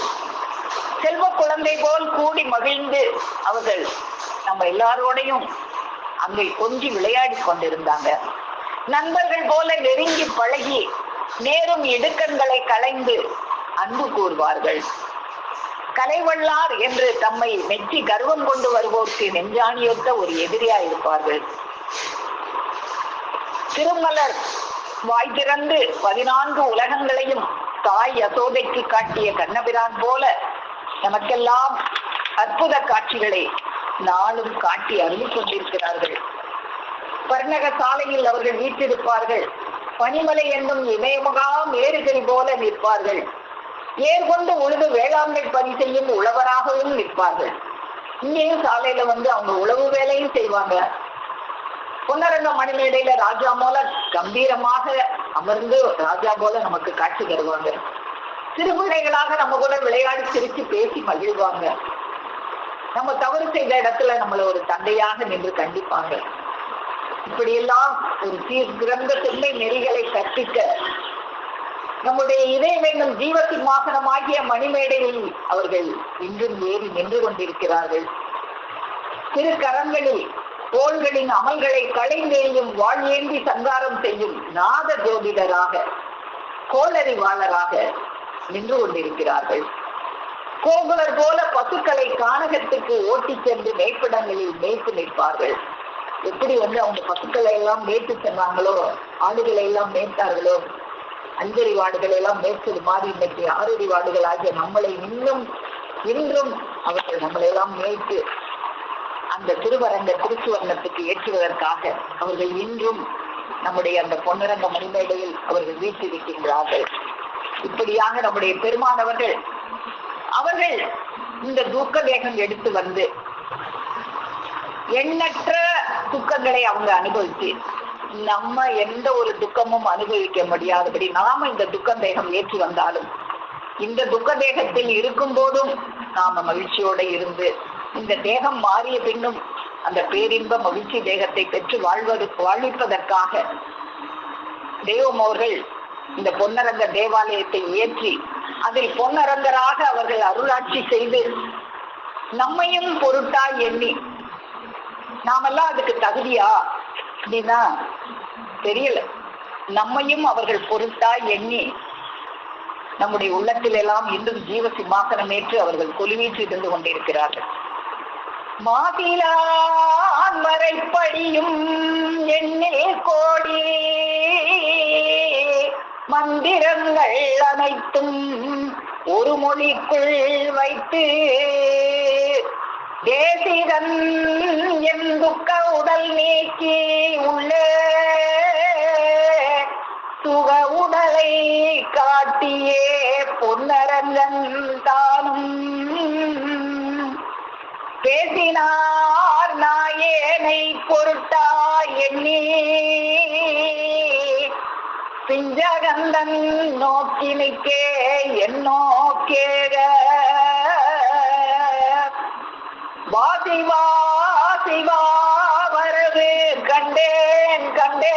செல்வ குழந்தை போல் கூடி மகிழ்ந்து அவர்கள் நம்ம எல்லாரோடையும் அங்கே கொஞ்சி விளையாடி கொண்டிருந்தாங்க. நண்பர்கள் போல நெருங்கி பழகி நேரும் இடுக்கண்களை களைந்து அன்பு கூறுவார்கள். கலைவல்லார் என்று தம்மை மெச்சி கர்வம் கொண்டு வருவோருக்கு நெஞ்சாணியொத்த ஒரு எதிரியா இருப்பார்கள். திருமலர் வாய் திறந்து 14 உலகங்களையும் தாய் யசோதைக்கு காட்டிய கண்ணபிரான் போல நமக்கெல்லாம் அற்புத காட்சிகளை நாளும் காட்டி அருள் கொண்டிருக்கிறார்கள். பர்ணக சாலையில் அவர்கள் வீற்றிருப்பார்கள். பனிமலை என்னும் இமயமுகா மேறுகை போல நிற்பார்கள். ஏற்கொண்டு உழுது வேளாண்மை பணி செய்யும் உழவராகவும் நிற்பார்கள். இங்கேயும் சாலையில வந்து அவங்க உழவு வேலையும் செய்வாங்க. பொன்னரங்க மணிமேடையில ராஜா போல கம்பீரமாக அமர்ந்து ராஜா போல நமக்கு காட்சி தருவாங்க. சிறுபிள்ளைகளாக நம்ம கூட விளையாடி சிரிச்சு பேசி மகிழ்வாங்க. நம்ம தவறு செய்த இடத்துல நம்மள ஒரு தந்தையாக நின்று கண்டிப்பாங்க. இப்படியெல்லாம் ஒரு சீர்திறந்த செம்மை நெறிகளை கற்பிக்க நம்முடைய இதயம் என்னும் ஜீவ சிம்மாசனமாகிய மணிமேடையில் அவர்கள் இன்றும் ஏறி நின்று கொண்டிருக்கிறார்கள். திருக்கரங்களில் தோள்களின் அமல்களை களைந்தேயும் வாழ்ஏந்தி சங்காரம் செய்யும் நாத ஜோதிடராக, கோளறிவாளராக நின்று கொண்டிருக்கிறார்கள். கோகுலர் போல பசுக்களை கானகத்துக்கு ஓட்டி சென்று மேய்ப்பிடங்களில் மேய்த்து நிற்பார்கள். எப்படி வந்து அவங்க பசுக்களை எல்லாம் மேய்த்து சென்றாங்களோ, ஆடுகளை எல்லாம் மேய்த்தார்களோ, அஞ்சறி வாடுகளை எல்லாம் மேய்ச்சது மாதிரி இன்னைக்கு 6 வாடுகள் ஆகிய நம்மளை இன்றும் அவர்கள் நம்மளை எல்லாம் மேய்த்து அந்த திருவரங்க திருச்சுவர்ணத்துக்கு ஏற்றுவதற்காக அவர்கள் இன்றும் நம்முடைய அந்த பொன்னரங்க மணிமேடையில் அவர்கள் வீட்டிருக்கின்றார்கள். இப்படியாக நம்முடைய பெருமானவர்கள் அவர்கள் இந்த துக்க தேகம் எடுத்து வந்து எண்ணற்ற துக்கங்களை அவங்க அனுபவிச்சு நம்ம எந்த ஒரு துக்கமும் அனுபவிக்க முடியாதபடி நாம இந்த துக்க தேகம் ஏற்றி வந்தாலும் இந்த துக்க தேகத்தில் இருக்கும் போதும் நாம மகிழ்ச்சியோட இருந்து இந்த தேகம் மாறிய பின்னும் அந்த பேரின்ப மகிழ்ச்சி தேகத்தை பெற்று வாழ்விப்பதற்காக தெய்வம் அவர்கள் இந்த பொன்னரங்க தேவாலயத்தை ஏற்றி அதில் பொன்னரங்கராக அவர்கள் அருளாட்சி செய்து நம்மையும் பொருட்டாய் எண்ணி நாமெல்லாம் அதுக்கு தகுதியா அப்படின்னா தெரியல. நம்மையும் அவர்கள் பொருட்டாய் எண்ணி நம்முடைய உள்ளத்தில் எல்லாம் இன்னும் ஜீவ சிம்மாசனம் ஏற்று அவர்கள் கொலுவீற்று இருந்து கொண்டிருக்கிறார்கள். மாதிலான் மறைப்படியும் எண்ணில் கோடி மந்திரங்கள் அனைத்தும் ஒரு மொழிக்குள் வைத்து தேசிகன் என் துக்க உடல் நீக்கி உள்ள சுக உடலை காட்டியே பொன்னரங்கன் தானும் பேசினார் நாயேனை பொருட்டா எண்ணி பிஞ்சகந்தன் நோக்கினுக்கே என்னோக்கேக வாசிவா சிவா வரவு கண்டேன் கண்டேன்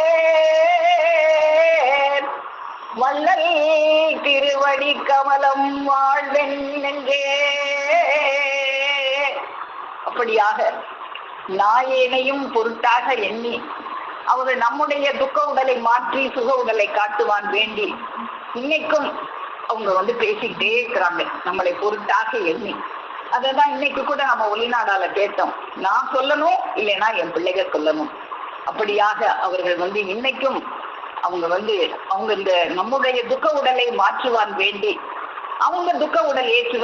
வள்ளல் திருவடி கமலம் வாழ்வென் நெஞ்சே. அப்படியாக நாயேனையும் பொருட்டாக எண்ணி அவர்கள் நம்முடைய துக்க உடலை மாற்றி சுக உடலை காட்டுவான் வேண்டி இன்னைக்கும் அவங்க பேசிக்கிட்டே இருக்கிறாங்க, நம்மளை பொருட்டாக எண்ணி. அததான் இன்னைக்கு கூட நம்ம ஒளிநாடால கேட்டோம், நான் சொல்லணும் இல்லைன்னா என் பிள்ளைகள் சொல்லணும். அப்படியாக அவர்கள் இன்னைக்கும் அவங்க இந்த நம்முடைய துக்க உடலை மாற்றுவான் வேண்டி அவங்க துக்க உடல் ஏற்றி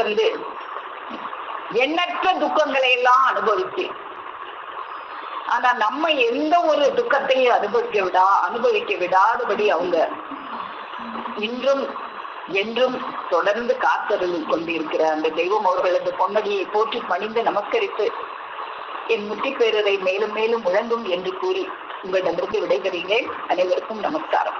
எண்ணற்ற துக்கங்களை எல்லாம் அனுபவிச்சு, ஆனா நம்ம எந்த ஒரு துக்கத்தையும் அனுபவிக்க விடாதபடி அவங்க இன்றும் என்றும் தொடர்ந்து காத்தருள் கொண்டிருக்கிற அந்த தெய்வம் அவர்களது பொன்னடியை போற்றி பணிந்து நமஸ்கரித்து என் முத்தி பேரரை மேலும் மேலும் முழங்கும் என்று கூறி உங்களிடமிருந்து விடைபெறுகிறேன். அனைவருக்கும் நமஸ்காரம்.